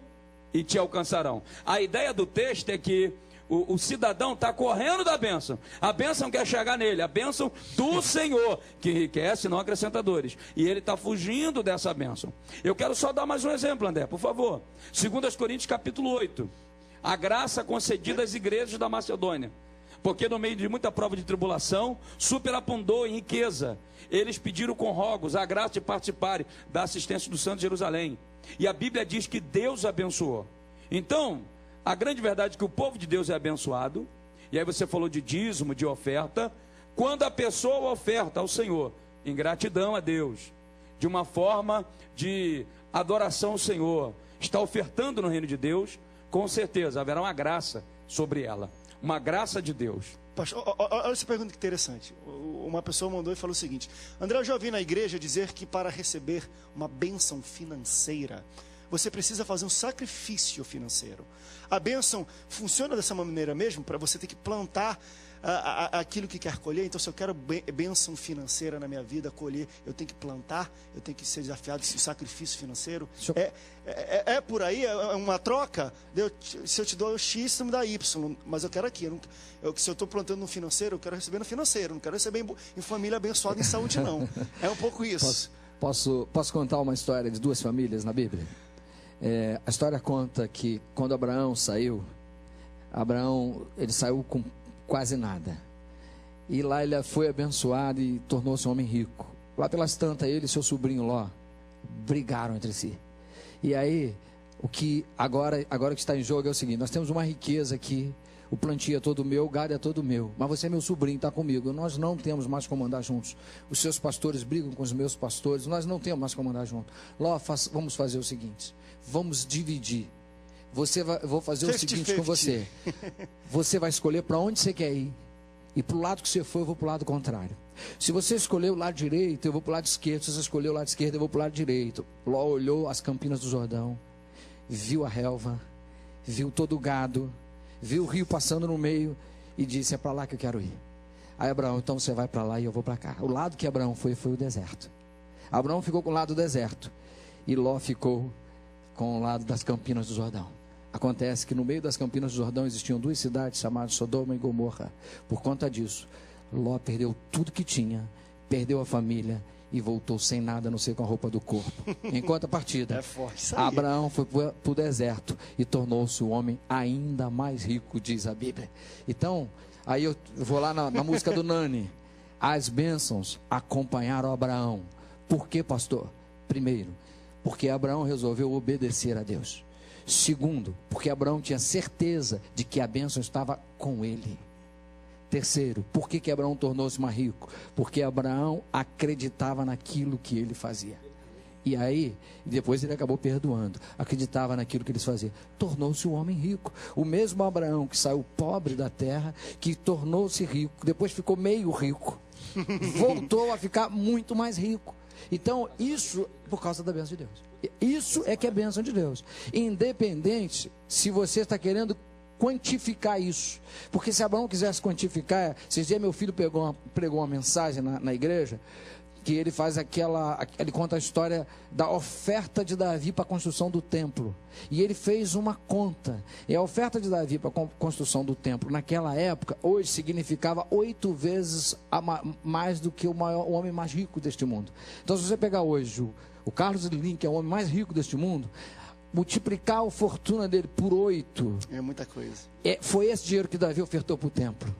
e te alcançarão. A ideia do texto é que o cidadão está correndo da bênção. A bênção quer chegar nele, a bênção do Senhor, que enriquece, não acrescenta dores. E ele está fugindo dessa bênção. Eu quero só dar mais um exemplo, André, por favor. 2 Coríntios capítulo 8. A graça concedida às igrejas da Macedônia. Porque no meio de muita prova de tribulação, superabundou em riqueza. Eles pediram com rogos a graça de participarem da assistência do Santo de Jerusalém. E a Bíblia diz que Deus abençoou. Então, a grande verdade é que o povo de Deus é abençoado. E aí você falou de dízimo, de oferta. Quando a pessoa oferta ao Senhor em gratidão a Deus, de uma forma de adoração ao Senhor, está ofertando no reino de Deus, com certeza haverá uma graça sobre ela. Uma graça de Deus. Pastor, olha essa pergunta que interessante. Uma pessoa mandou e falou o seguinte: André, eu já ouvi na igreja dizer que para receber uma bênção financeira, você precisa fazer um sacrifício financeiro. A bênção funciona dessa maneira mesmo? Para você ter que plantar aquilo que quer colher? Então, se eu quero bênção financeira na minha vida, colher, eu tenho que plantar, eu tenho que ser desafiado a sacrifício financeiro. É por aí? É uma troca? Se eu te dou X, você me dá Y, mas eu quero aqui. Se eu estou plantando no financeiro, eu quero receber no financeiro, não quero receber em família abençoada em saúde, não. É um pouco isso. Posso contar uma história de duas famílias na Bíblia? A história conta que quando Abraão ele saiu com quase nada. E lá ele foi abençoado e tornou-se um homem rico. Lá pelas tantas, ele e seu sobrinho Ló brigaram entre si. E aí, o que agora que está em jogo é o seguinte: nós temos uma riqueza aqui, o plantio é todo meu, o gado é todo meu, mas você é meu sobrinho, está comigo, nós não temos mais como andar juntos. Os seus pastores brigam com os meus pastores, nós não temos mais como andar juntos. Ló, vamos fazer o seguinte: vamos dividir. Vou fazer o seguinte com você. Você vai escolher para onde você quer ir. E para o lado que você for, eu vou para o lado contrário. Se você escolher o lado direito, eu vou para o lado esquerdo. Se você escolher o lado esquerdo, eu vou para o lado direito. Ló olhou as campinas do Jordão, viu a relva, viu todo o gado, viu o rio passando no meio e disse: é para lá que eu quero ir. Aí Abraão: então você vai para lá e eu vou para cá. O lado que Abraão foi o deserto. Abraão ficou com o lado do deserto e Ló ficou com o lado das campinas do Jordão. Acontece que no meio das campinas do Jordão existiam duas cidades chamadas Sodoma e Gomorra. Por conta disso, Ló perdeu tudo que tinha, perdeu a família e voltou sem nada, a não ser com a roupa do corpo. Em contrapartida, Abraão foi para o deserto e tornou-se o homem ainda mais rico, diz a Bíblia. Então, aí eu vou lá na música do Nani. As bênçãos acompanharam Abraão. Por quê, pastor? Primeiro, porque Abraão resolveu obedecer a Deus. Segundo, porque Abraão tinha certeza de que a bênção estava com ele. Terceiro, por que Abraão tornou-se mais rico? Porque Abraão acreditava naquilo que ele fazia. E aí, depois ele acabou perdoando. Acreditava naquilo que eles faziam. Tornou-se um homem rico. O mesmo Abraão que saiu pobre da terra, que tornou-se rico, depois ficou meio rico, voltou a ficar muito mais rico. Então, isso por causa da bênção de Deus. Isso é que é bênção de Deus. Independente se você está querendo quantificar isso. Porque se Abraão quisesse quantificar, esses dias meu filho pregou uma mensagem na igreja, que ele faz ele conta a história da oferta de Davi para a construção do templo. E ele fez uma conta. E a oferta de Davi para a construção do templo, naquela época, hoje significava 8 vezes mais do que o homem mais rico deste mundo. Então, se você pegar hoje o Carlos Slim, que é o homem mais rico deste mundo, multiplicar a fortuna dele por 8. É muita coisa. Foi esse dinheiro que Davi ofertou para o templo.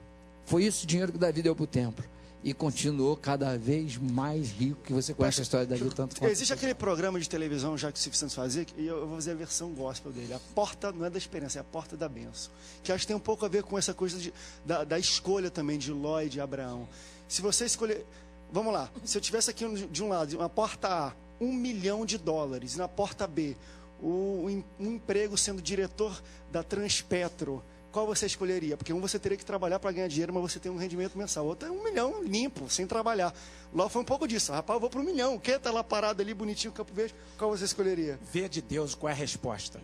Foi esse dinheiro que Davi deu para o templo. E continuou cada vez mais rico, que você conhece a história da Davi tanto quanto. Existe aquele programa de televisão já que o Silvio Santos fazia, e eu vou fazer a versão gospel dele. A porta não é da experiência, é a porta da bênção. Que acho que tem um pouco a ver com essa coisa da escolha também de Ló e de Abraão. Se você escolher... Vamos lá, se eu tivesse aqui de um lado, uma porta A, $1 milhão, e na porta B, um emprego sendo diretor da Transpetro, qual você escolheria? Porque você teria que trabalhar para ganhar dinheiro, mas você tem um rendimento mensal. O outro é $1 milhão limpo, sem trabalhar. Lá foi um pouco disso. Rapaz, eu vou para $1 milhão. O que? Tá lá parado ali, bonitinho, Campo Verde. Qual você escolheria? Vê de Deus qual é a resposta.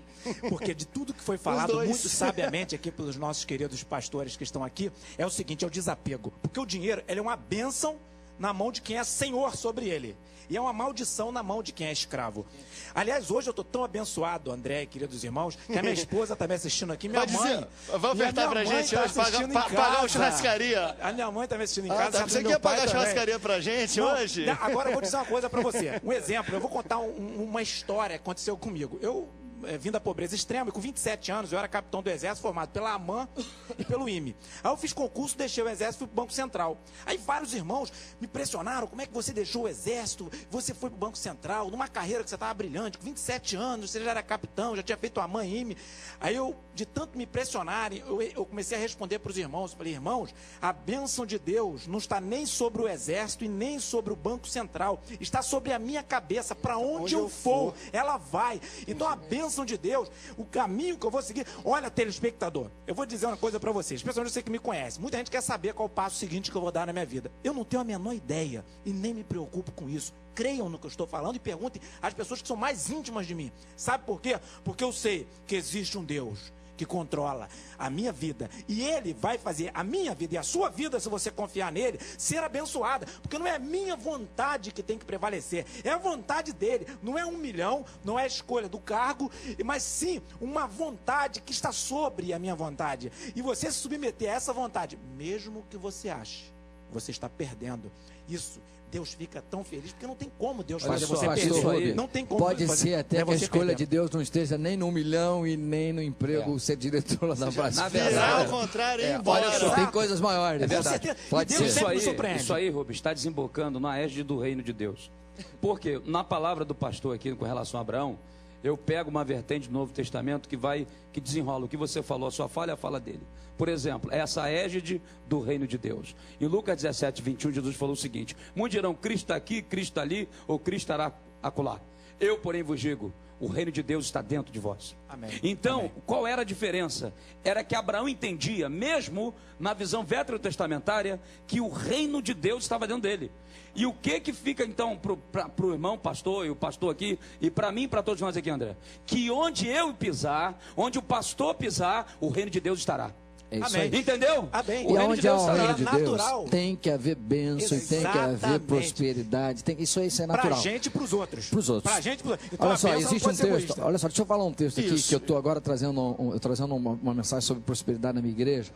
Porque de tudo que foi falado muito sabiamente aqui pelos nossos queridos pastores que estão aqui, é o seguinte, é o desapego. Porque o dinheiro, ele é uma bênção na mão de quem é senhor sobre ele. E é uma maldição na mão de quem é escravo. Aliás, hoje eu estou tão abençoado, André, queridos irmãos, que a minha esposa está me assistindo aqui. Minha mãe... Vai ofertar pra gente hoje, pagar o churrascaria. A minha mãe está me assistindo em casa. Tá, você quer pagar a churrascaria pra gente hoje? Agora eu vou dizer uma coisa para você. Um exemplo, eu vou contar uma história que aconteceu comigo. Eu vim da pobreza extrema, e com 27 anos eu era capitão do Exército, formado pela AMAN e pelo IME. Aí eu fiz concurso, deixei o Exército e fui pro Banco Central. Aí vários irmãos me pressionaram, como é que você deixou o Exército, você foi pro Banco Central, numa carreira que você estava brilhante, com 27 anos, você já era capitão, já tinha feito AMAN e IME. Aí eu, de tanto me pressionarem, eu comecei a responder para os irmãos, falei, irmãos, a bênção de Deus não está nem sobre o Exército e nem sobre o Banco Central, está sobre a minha cabeça, para onde eu for, ela vai. Então a bênção de Deus, o caminho que eu vou seguir. Olha, telespectador, eu vou dizer uma coisa para vocês, especialmente você que me conhece. Muita gente quer saber qual o passo seguinte que eu vou dar na minha vida. Eu não tenho a menor ideia e nem me preocupo com isso. Creiam no que eu estou falando e perguntem às pessoas que são mais íntimas de mim. Sabe por quê? Porque eu sei que existe um Deus que controla a minha vida, e Ele vai fazer a minha vida e a sua vida, se você confiar nele, ser abençoada, porque não é a minha vontade que tem que prevalecer, é a vontade dele, não é $1 milhão, não é a escolha do cargo, mas sim uma vontade que está sobre a minha vontade, e você se submeter a essa vontade, mesmo que você ache, você está perdendo isso. Deus fica tão feliz, porque não tem como Deus fazer você perder. Não tem como pode ser até que a escolha de Deus não esteja nem no $1 milhão e nem no emprego ser diretor lá da Brasília. Na verdade, ao contrário, embora. Olha só, tem coisas maiores. É verdade. Pode ser. Isso aí, Rubens, está desembocando na égide do reino de Deus. Porque na palavra do pastor aqui com relação a Abraão, eu pego uma vertente do Novo Testamento que desenrola o que você falou, a sua fala e a fala dele. Por exemplo, essa égide do reino de Deus. Em Lucas 17, 21, Jesus falou o seguinte: muitos dirão, Cristo está aqui, Cristo está ali, ou Cristo estará acolá. Eu, porém, vos digo, o reino de Deus está dentro de vós. Amém. Então, Amém. Qual era a diferença? Era que Abraão entendia, mesmo na visão veterotestamentária, que o reino de Deus estava dentro dele. E o que fica então para o irmão pastor e o pastor aqui, e para mim e para todos nós aqui, André? Que onde eu pisar, onde o pastor pisar, o reino de Deus estará. É isso Amém. aí. Entendeu? Amém. E onde há o reino de natural. Deus, tem que haver bênção, tem que haver prosperidade. Isso aí é natural. Pra gente e pros outros. Pros outros. Pra gente e pros outros. Então, olha só, existe um texto. Egoísta. Olha só, deixa eu falar um texto aqui que eu estou agora trazendo uma mensagem sobre prosperidade na minha igreja.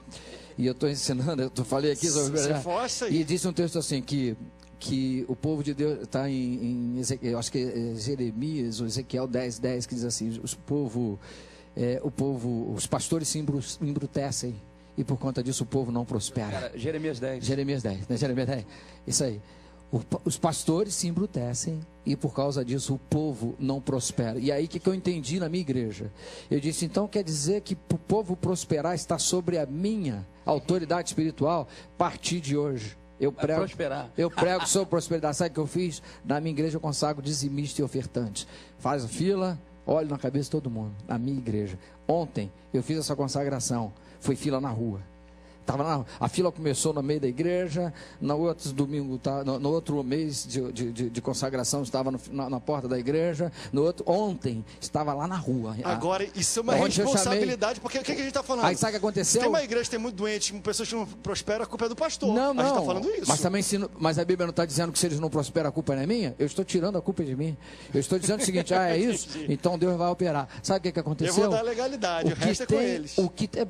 E eu estou ensinando, eu falei aqui sobre prosperidade. E diz um texto assim que o povo de Deus está em Ezequiel, eu acho que é Jeremias ou Ezequiel 10:10, que diz assim: os pastores se embrutecem e por conta disso o povo não prospera. Cara, Jeremias 10. Jeremias 10, né? Jeremias 10. Isso aí. Os pastores se embrutecem e por causa disso o povo não prospera. E aí o que eu entendi na minha igreja? Eu disse, então quer dizer que para o povo prosperar está sobre a minha autoridade espiritual a partir de hoje. Eu prego sobre prosperidade. Sabe o que eu fiz? Na minha igreja eu consagro dizimistas e ofertantes. Faz a fila, olho na cabeça de todo mundo. Na minha igreja. Ontem eu fiz essa consagração. Foi fila na rua. A fila começou no meio da igreja, no outro domingo, no outro mês de consagração estava na porta da igreja, ontem estava lá na rua. Agora, isso é uma responsabilidade, porque o que a gente está falando? Aí sabe o que aconteceu? Se tem uma igreja que tem muito doente, pessoas que não prosperam, a culpa é do pastor. Não. A gente está falando isso. Mas também, mas a Bíblia não está dizendo que se eles não prosperam, a culpa não é minha? Eu estou tirando a culpa de mim. Eu estou dizendo o seguinte, é isso? Então Deus vai operar. Sabe o que aconteceu? Eu vou dar legalidade, o resto é com eles.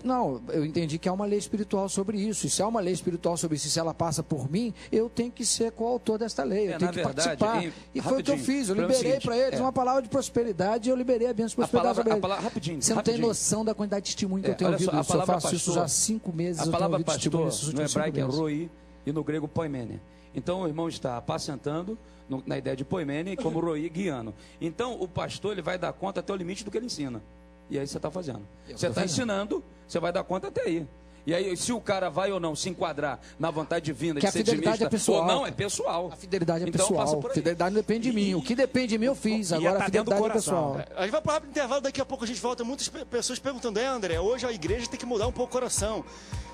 Não, eu entendi que há uma lei espiritual sobre isso. E se há uma lei espiritual sobre isso, se ela passa por mim, eu tenho que ser coautor desta lei, eu tenho que participar. E foi o que eu fiz, eu liberei para eles uma palavra de prosperidade e eu liberei a bênção de prosperidade sobre eles. Você não tem noção da quantidade de testemunho que eu tenho ouvido isso. Eu faço isso já há 5 meses. A palavra pastor no hebraico é roi e no grego poimene. Então o irmão está apacentando na ideia de poimene, como roi guiando. Então o pastor ele vai dar conta até o limite do que ele ensina. E aí você está fazendo. Você está ensinando, você vai dar conta até aí. E aí, se o cara vai ou não se enquadrar na vontade divina de ser dizimista ou não, é pessoal. A fidelidade é pessoal. A fidelidade não depende de mim. O que depende de mim eu fiz. Agora a fidelidade é pessoal. A gente vai para o rápido intervalo, daqui a pouco a gente volta. Muitas pessoas perguntando, André, hoje a igreja tem que mudar um pouco o coração.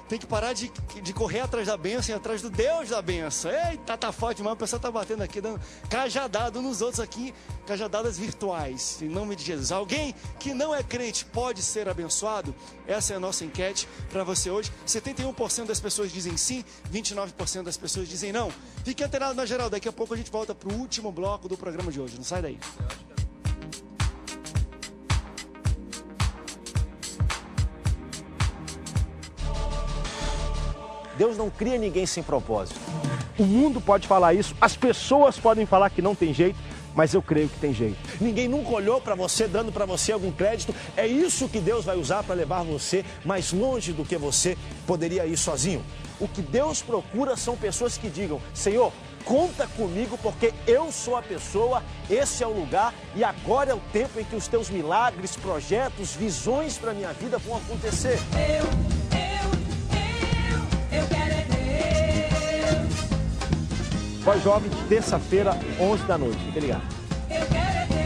Tem que parar de correr atrás da bênção e atrás do Deus da bênção. Eita, tá forte demais. O pessoal tá batendo aqui, dando cajadado nos outros aqui, cajadadas virtuais, em nome de Jesus. Alguém que não é crente pode ser abençoado? Essa é a nossa enquete para você hoje. 71% das pessoas dizem sim, 29% das pessoas dizem não. Fique antenado na geral, daqui a pouco a gente volta pro último bloco do programa de hoje. Não sai daí. Deus não cria ninguém sem propósito. O mundo pode falar isso, as pessoas podem falar que não tem jeito, mas eu creio que tem jeito. Ninguém nunca olhou para você, dando para você algum crédito. É isso que Deus vai usar para levar você mais longe do que você poderia ir sozinho. O que Deus procura são pessoas que digam, Senhor, conta comigo porque eu sou a pessoa, esse é o lugar e agora é o tempo em que os teus milagres, projetos, visões para a minha vida vão acontecer. Eu quero é Deus. Voz Jovem, terça-feira, 11 da noite. Fique ligado. Eu quero é Deus.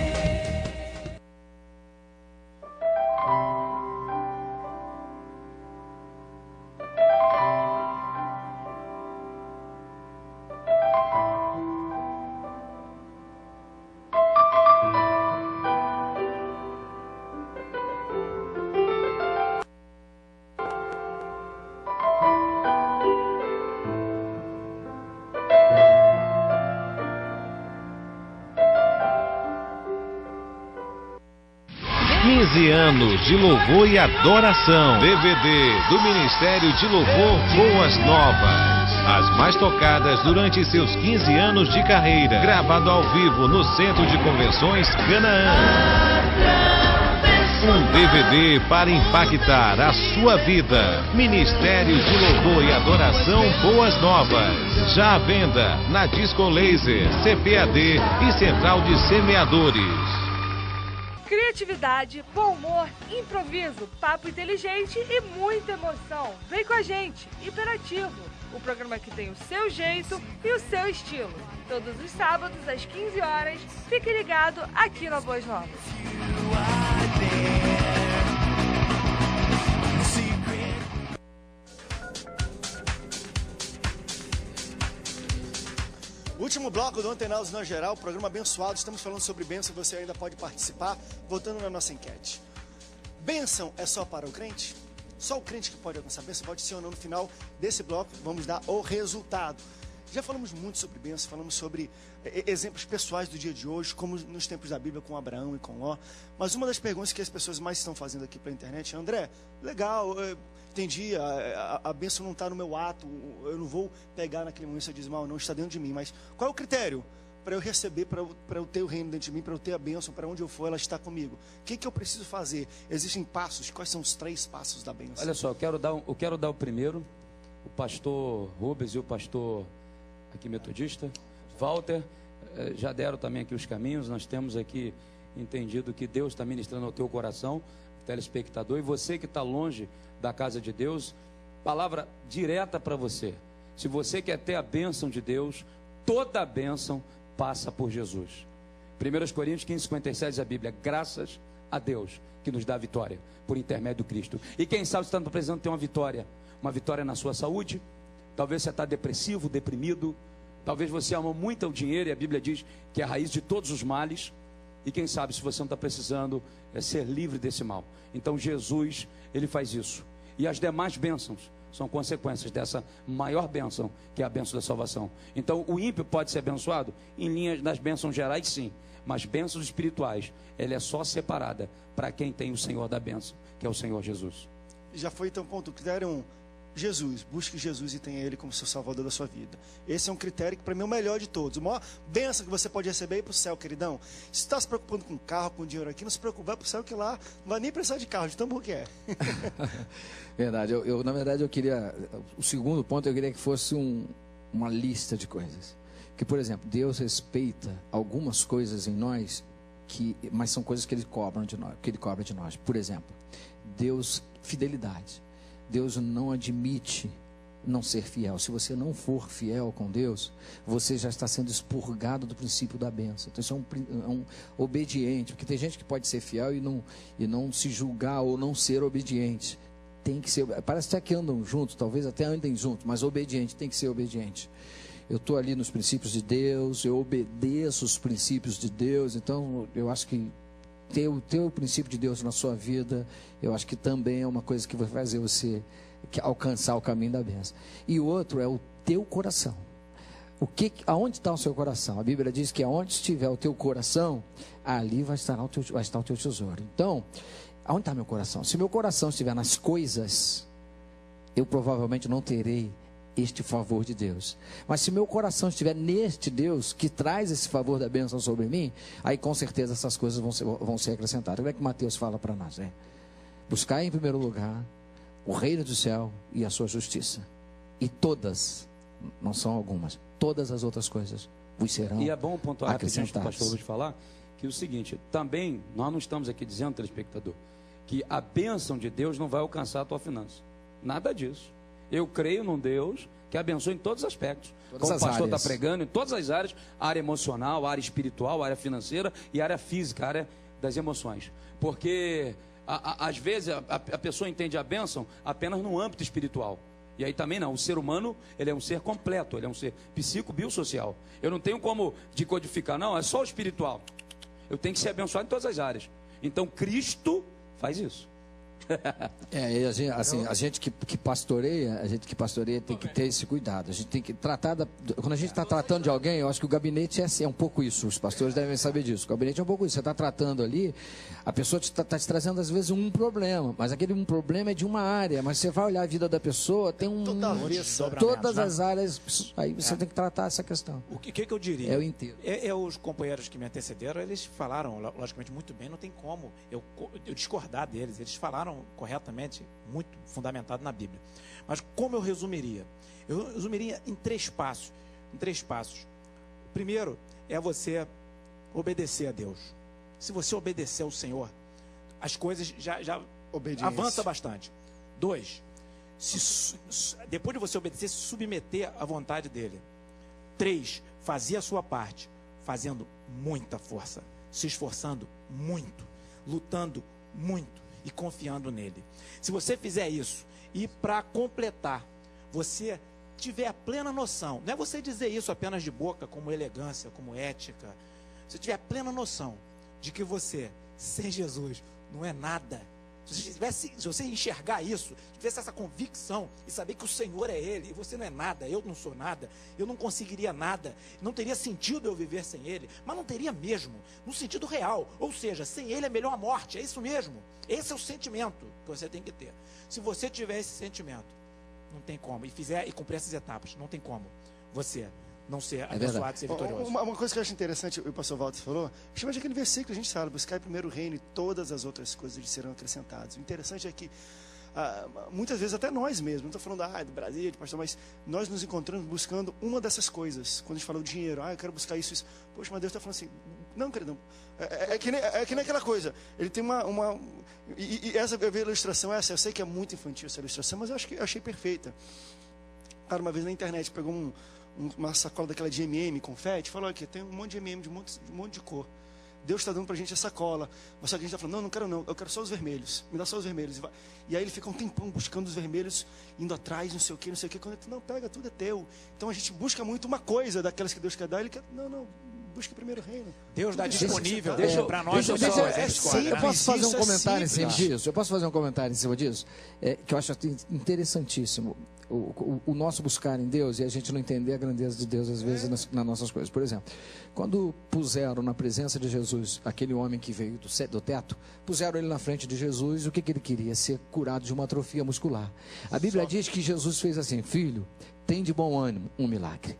Anos de louvor e adoração. DVD do Ministério de Louvor Boas Novas. As mais tocadas durante seus 15 anos de carreira. Gravado ao vivo no Centro de Convenções Canaã. Um DVD para impactar a sua vida. Ministério de Louvor e Adoração Boas Novas. Já à venda na Disco Laser, CPAD e Central de Semeadores. Criatividade, bom humor, improviso, papo inteligente e muita emoção. Vem com a gente, Hiperativo, o programa que tem o seu jeito e o seu estilo. Todos os sábados às 15 horas, fique ligado aqui na Boas Novas. Último bloco do Antenados na Geral, programa abençoado. Estamos falando sobre bênção, você ainda pode participar. Voltando na nossa enquete. Bênção é só para o crente? Só o crente que pode alcançar bênção? Pode ser ou não. No final desse bloco, vamos dar o resultado. Já falamos muito sobre bênção, falamos sobre exemplos pessoais do dia de hoje, como nos tempos da Bíblia com Abraão e com Ló. Mas uma das perguntas que as pessoas mais estão fazendo aqui pela internet é, André, legal, entendi, a bênção não está no meu ato, eu não vou pegar naquele momento e dizer, não está dentro de mim, mas qual é o critério para eu receber, para eu ter o reino dentro de mim, para eu ter a bênção, para onde eu for, ela está comigo? O que eu preciso fazer? Existem passos, quais são os 3 passos da bênção? Olha só, eu quero dar o primeiro, o pastor Rubens e o pastor aqui metodista, Walter, já deram também aqui os caminhos. Nós temos aqui entendido que Deus está ministrando ao teu coração, telespectador, e você que está longe da casa de Deus, palavra direta para você. Se você quer ter a bênção de Deus, toda a bênção passa por Jesus. 1 Coríntios 15:57 diz a Bíblia: graças a Deus que nos dá a vitória por intermédio do Cristo. E quem sabe você está precisando ter uma vitória na sua saúde. Talvez você está depressivo, deprimido. Talvez você ama muito o dinheiro, e a Bíblia diz que é a raiz de todos os males. E quem sabe se você não está precisando ser livre desse mal. Então Jesus, ele faz isso. E as demais bênçãos são consequências dessa maior bênção, que é a bênção da salvação. Então o ímpio pode ser abençoado em linhas das bênçãos gerais, sim. Mas bênçãos espirituais, ela é só separada para quem tem o Senhor da bênção, que é o Senhor Jesus. Já foi então ponto, o critério 1, Jesus, busque Jesus e tenha Ele como seu salvador da sua vida. Esse é um critério que para mim é o melhor de todos. A maior bênção que você pode receber é ir para o céu, queridão. Se está se preocupando com carro, com dinheiro aqui, não se preocupe, vai para o céu, que lá não vai nem precisar de carro, de tão bom que é. Verdade, na verdade eu queria, o segundo ponto eu queria que fosse uma lista de coisas. Que, por exemplo, Deus respeita algumas coisas em nós, mas são coisas que Ele cobra de nós. Por exemplo, Deus, fidelidade. Deus não admite não ser fiel. Se você não for fiel com Deus, você já está sendo expurgado do princípio da bênção. Então isso é um obediente, porque tem gente que pode ser fiel e não se julgar ou não ser obediente. Tem que ser, parece até que andam juntos, talvez até andem juntos, mas obediente, tem que ser obediente. Eu estou ali nos princípios de Deus, eu obedeço os princípios de Deus, então eu acho que ter o princípio de Deus na sua vida, eu acho que também é uma coisa que vai fazer você alcançar o caminho da bênção. E o outro é o teu coração. Aonde está o seu coração? A Bíblia diz que aonde estiver o teu coração, ali vai estar o teu tesouro. Então, aonde está meu coração? Se meu coração estiver nas coisas, eu provavelmente não terei este favor de Deus. Mas se meu coração estiver neste Deus que traz esse favor da bênção sobre mim, aí com certeza essas coisas vão ser acrescentadas. Como é que Mateus fala para nós? Buscar em primeiro lugar o reino do céu e a sua justiça. E todas, não são algumas, todas as outras coisas vos serão acrescentadas. E é bom pontuar rapidinho antes do pastor Luiz falar, que é o seguinte, também nós não estamos aqui dizendo, telespectador, que a bênção de Deus não vai alcançar a tua finança. Nada disso. Eu creio num Deus que abençoa em todos os aspectos. Como o pastor está pregando, em todas as áreas, área emocional, área espiritual, área financeira e área física, área das emoções. Porque, às vezes, a pessoa entende a bênção apenas no âmbito espiritual. E aí também não, o ser humano, ele é um ser completo, ele é um ser psico-biosocial. Eu não tenho como decodificar, não, é só o espiritual. Eu tenho que ser abençoado em todas as áreas. Então, Cristo faz isso. A gente que pastoreia tem que ter esse cuidado. A gente tem que tratar quando a gente está tratando de alguém, eu acho que o gabinete é um pouco isso. Os pastores devem saber disso. O gabinete é um pouco isso. Você está tratando ali, a pessoa está te trazendo às vezes um problema, mas aquele um problema é de uma área. Mas você vai olhar a vida da pessoa, tem todas as áreas. Aí você tem que tratar essa questão. O que eu diria? É o inteiro. Os companheiros que me antecederam, eles falaram logicamente muito bem. Não tem como eu discordar deles. Eles falaram corretamente, muito fundamentado na Bíblia. Mas como eu resumiria? Eu resumiria em três passos. O primeiro é você obedecer a Deus. Se você obedecer ao Senhor, as coisas já avançam bastante. 2, depois de você obedecer, se submeter à vontade dele. 3, fazer a sua parte, fazendo muita força, se esforçando muito, lutando muito e confiando nele. Se você fizer isso e para completar, você tiver a plena noção, não é você dizer isso apenas de boca, como elegância, como ética, se tiver a plena noção de que você, sem Jesus, não é nada. Se você enxergar isso, se tivesse essa convicção e saber que o Senhor é Ele e você não é nada, eu não sou nada, eu não conseguiria nada, não teria sentido eu viver sem Ele, mas não teria mesmo, no sentido real, ou seja, sem Ele é melhor a morte, é isso mesmo, esse é o sentimento que você tem que ter. Se você tiver esse sentimento, não tem como, e cumprir essas etapas, não tem como você não ser abençoado e ser vitorioso. Uma coisa que eu acho interessante, o pastor Walter falou, chama de aquele versículo, a gente sabe, buscar primeiro o reino e todas as outras coisas lhe serão acrescentadas. O interessante é que muitas vezes até nós mesmos, não estou falando do Brasil, de pastor, mas nós nos encontramos buscando uma dessas coisas. Quando a gente fala do dinheiro, eu quero buscar isso. Poxa, mas Deus está falando assim, não, queridão, é que nem aquela coisa. Ele tem e essa ilustração, eu sei que é muito infantil essa ilustração, mas eu achei perfeita. Cara, uma vez na internet, pegou uma sacola daquela de M&M, confete, falou aqui, tem um monte de M&M de um monte de cor. Deus está dando para a gente a sacola. Mas só que a gente está falando, não quero não, eu quero só os vermelhos. Me dá só os vermelhos. E aí ele fica um tempão buscando os vermelhos, indo atrás, não sei o que. Quando ele, não, pega, tudo é teu. Então a gente busca muito uma coisa daquelas que Deus quer dar. Ele quer, não, busca primeiro o reino. Deus dá disponível para nós. Eu posso fazer um comentário em cima disso? Eu posso fazer um comentário em cima disso? Que eu acho interessantíssimo. O nosso buscar em Deus e a gente não entender a grandeza de Deus às vezes nas nossas coisas. Por exemplo, quando puseram na presença de Jesus aquele homem que veio do teto, puseram ele na frente de Jesus, o que ele queria? Ser curado de uma atrofia muscular. A Bíblia diz que Jesus fez assim: filho, tem de bom ânimo, um milagre.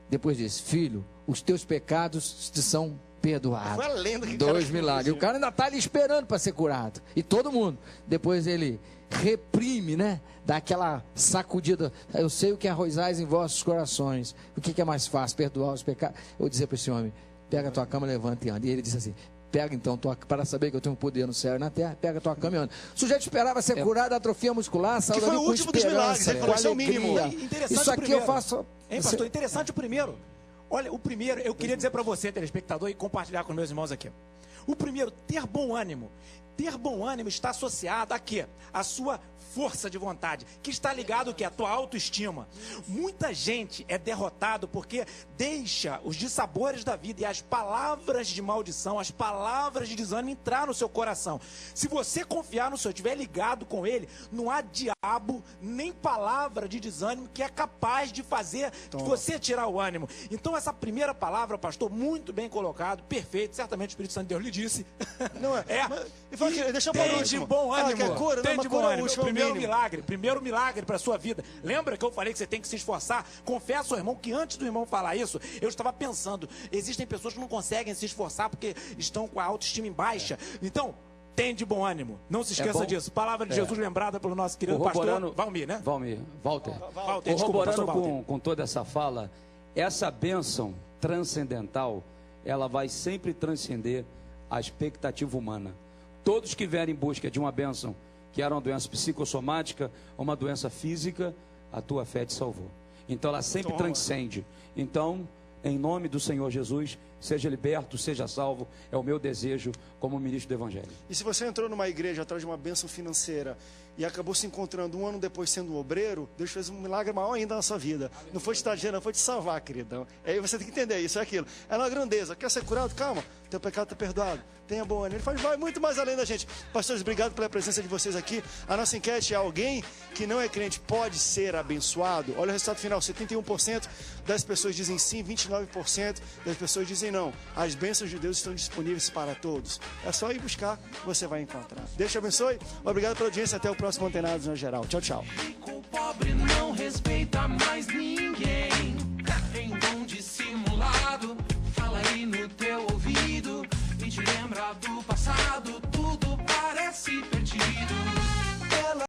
Depois diz: filho, os teus pecados te são perdoados. Foi a lenda que 2 milagres. O cara ainda está ali esperando para ser curado. E todo mundo. Depois ele reprime, né? Dá aquela sacudida. Eu sei o que arrozais em vossos corações. O que é mais fácil? Perdoar os pecados? Eu vou dizer para esse homem: pega a tua cama, levanta e anda. E ele disse assim: pega então, para saber que eu tenho poder no céu e na terra, pega a tua cama e anda. O sujeito esperava ser curado da atrofia muscular, saiu dali com esperança, com alegria. Isso aqui eu faço... Hein, pastor? Interessante o primeiro. Olha, o primeiro, eu queria dizer para você, telespectador, e compartilhar com meus irmãos aqui. O primeiro, ter bom ânimo. Ter bom ânimo está associado a quê? A sua força de vontade, que está ligado ao quê? A tua autoestima. Muita gente é derrotado porque deixa os dissabores da vida e as palavras de maldição, as palavras de desânimo entrar no seu coração. Se você confiar no Senhor, estiver ligado com Ele, não há diabo nem palavra de desânimo que é capaz de fazer você tirar o ânimo. Então essa primeira palavra, pastor, muito bem colocado, perfeito, certamente o Espírito Santo de Deus lhe disse. Não é? Deixa eu falar o último. De bom ânimo. Cura, tem não, de bom ânimo. Primeiro milagre para a sua vida. Lembra que eu falei que você tem que se esforçar? Confesso ao irmão que antes do irmão falar isso, eu estava pensando, existem pessoas que não conseguem se esforçar porque estão com a autoestima em baixa. Então, tem de bom ânimo. Não se esqueça disso. Palavra de Jesus lembrada pelo nosso querido pastor Valmir, né? Walter, corroborando com toda essa fala, essa bênção transcendental, ela vai sempre transcender a expectativa humana. Todos que vierem em busca de uma bênção, que era uma doença psicossomática, uma doença física, a tua fé te salvou. Então ela sempre transcende. Então, em nome do Senhor Jesus, seja liberto, seja salvo, é o meu desejo como ministro do Evangelho. E se você entrou numa igreja atrás de uma bênção financeira e acabou se encontrando um ano depois sendo um obreiro, Deus fez um milagre maior ainda na sua vida. Não foi te estagiando, não foi te salvar, queridão. Aí você tem que entender isso, é aquilo. É uma grandeza. Quer ser curado? Calma, teu pecado está perdoado. Tenha bom ânimo. Ele vai muito mais além da gente. Pastores, obrigado pela presença de vocês aqui. A nossa enquete é: alguém que não é crente pode ser abençoado? Olha o resultado final: 71% das pessoas dizem sim, 29% das pessoas dizem não. As bênçãos de Deus estão disponíveis para todos. É só ir buscar, você vai encontrar. Deus te abençoe. Obrigado pela audiência. Até o próximo Antenados na Geral. Tchau, tchau. O pobre não respeita mais ninguém.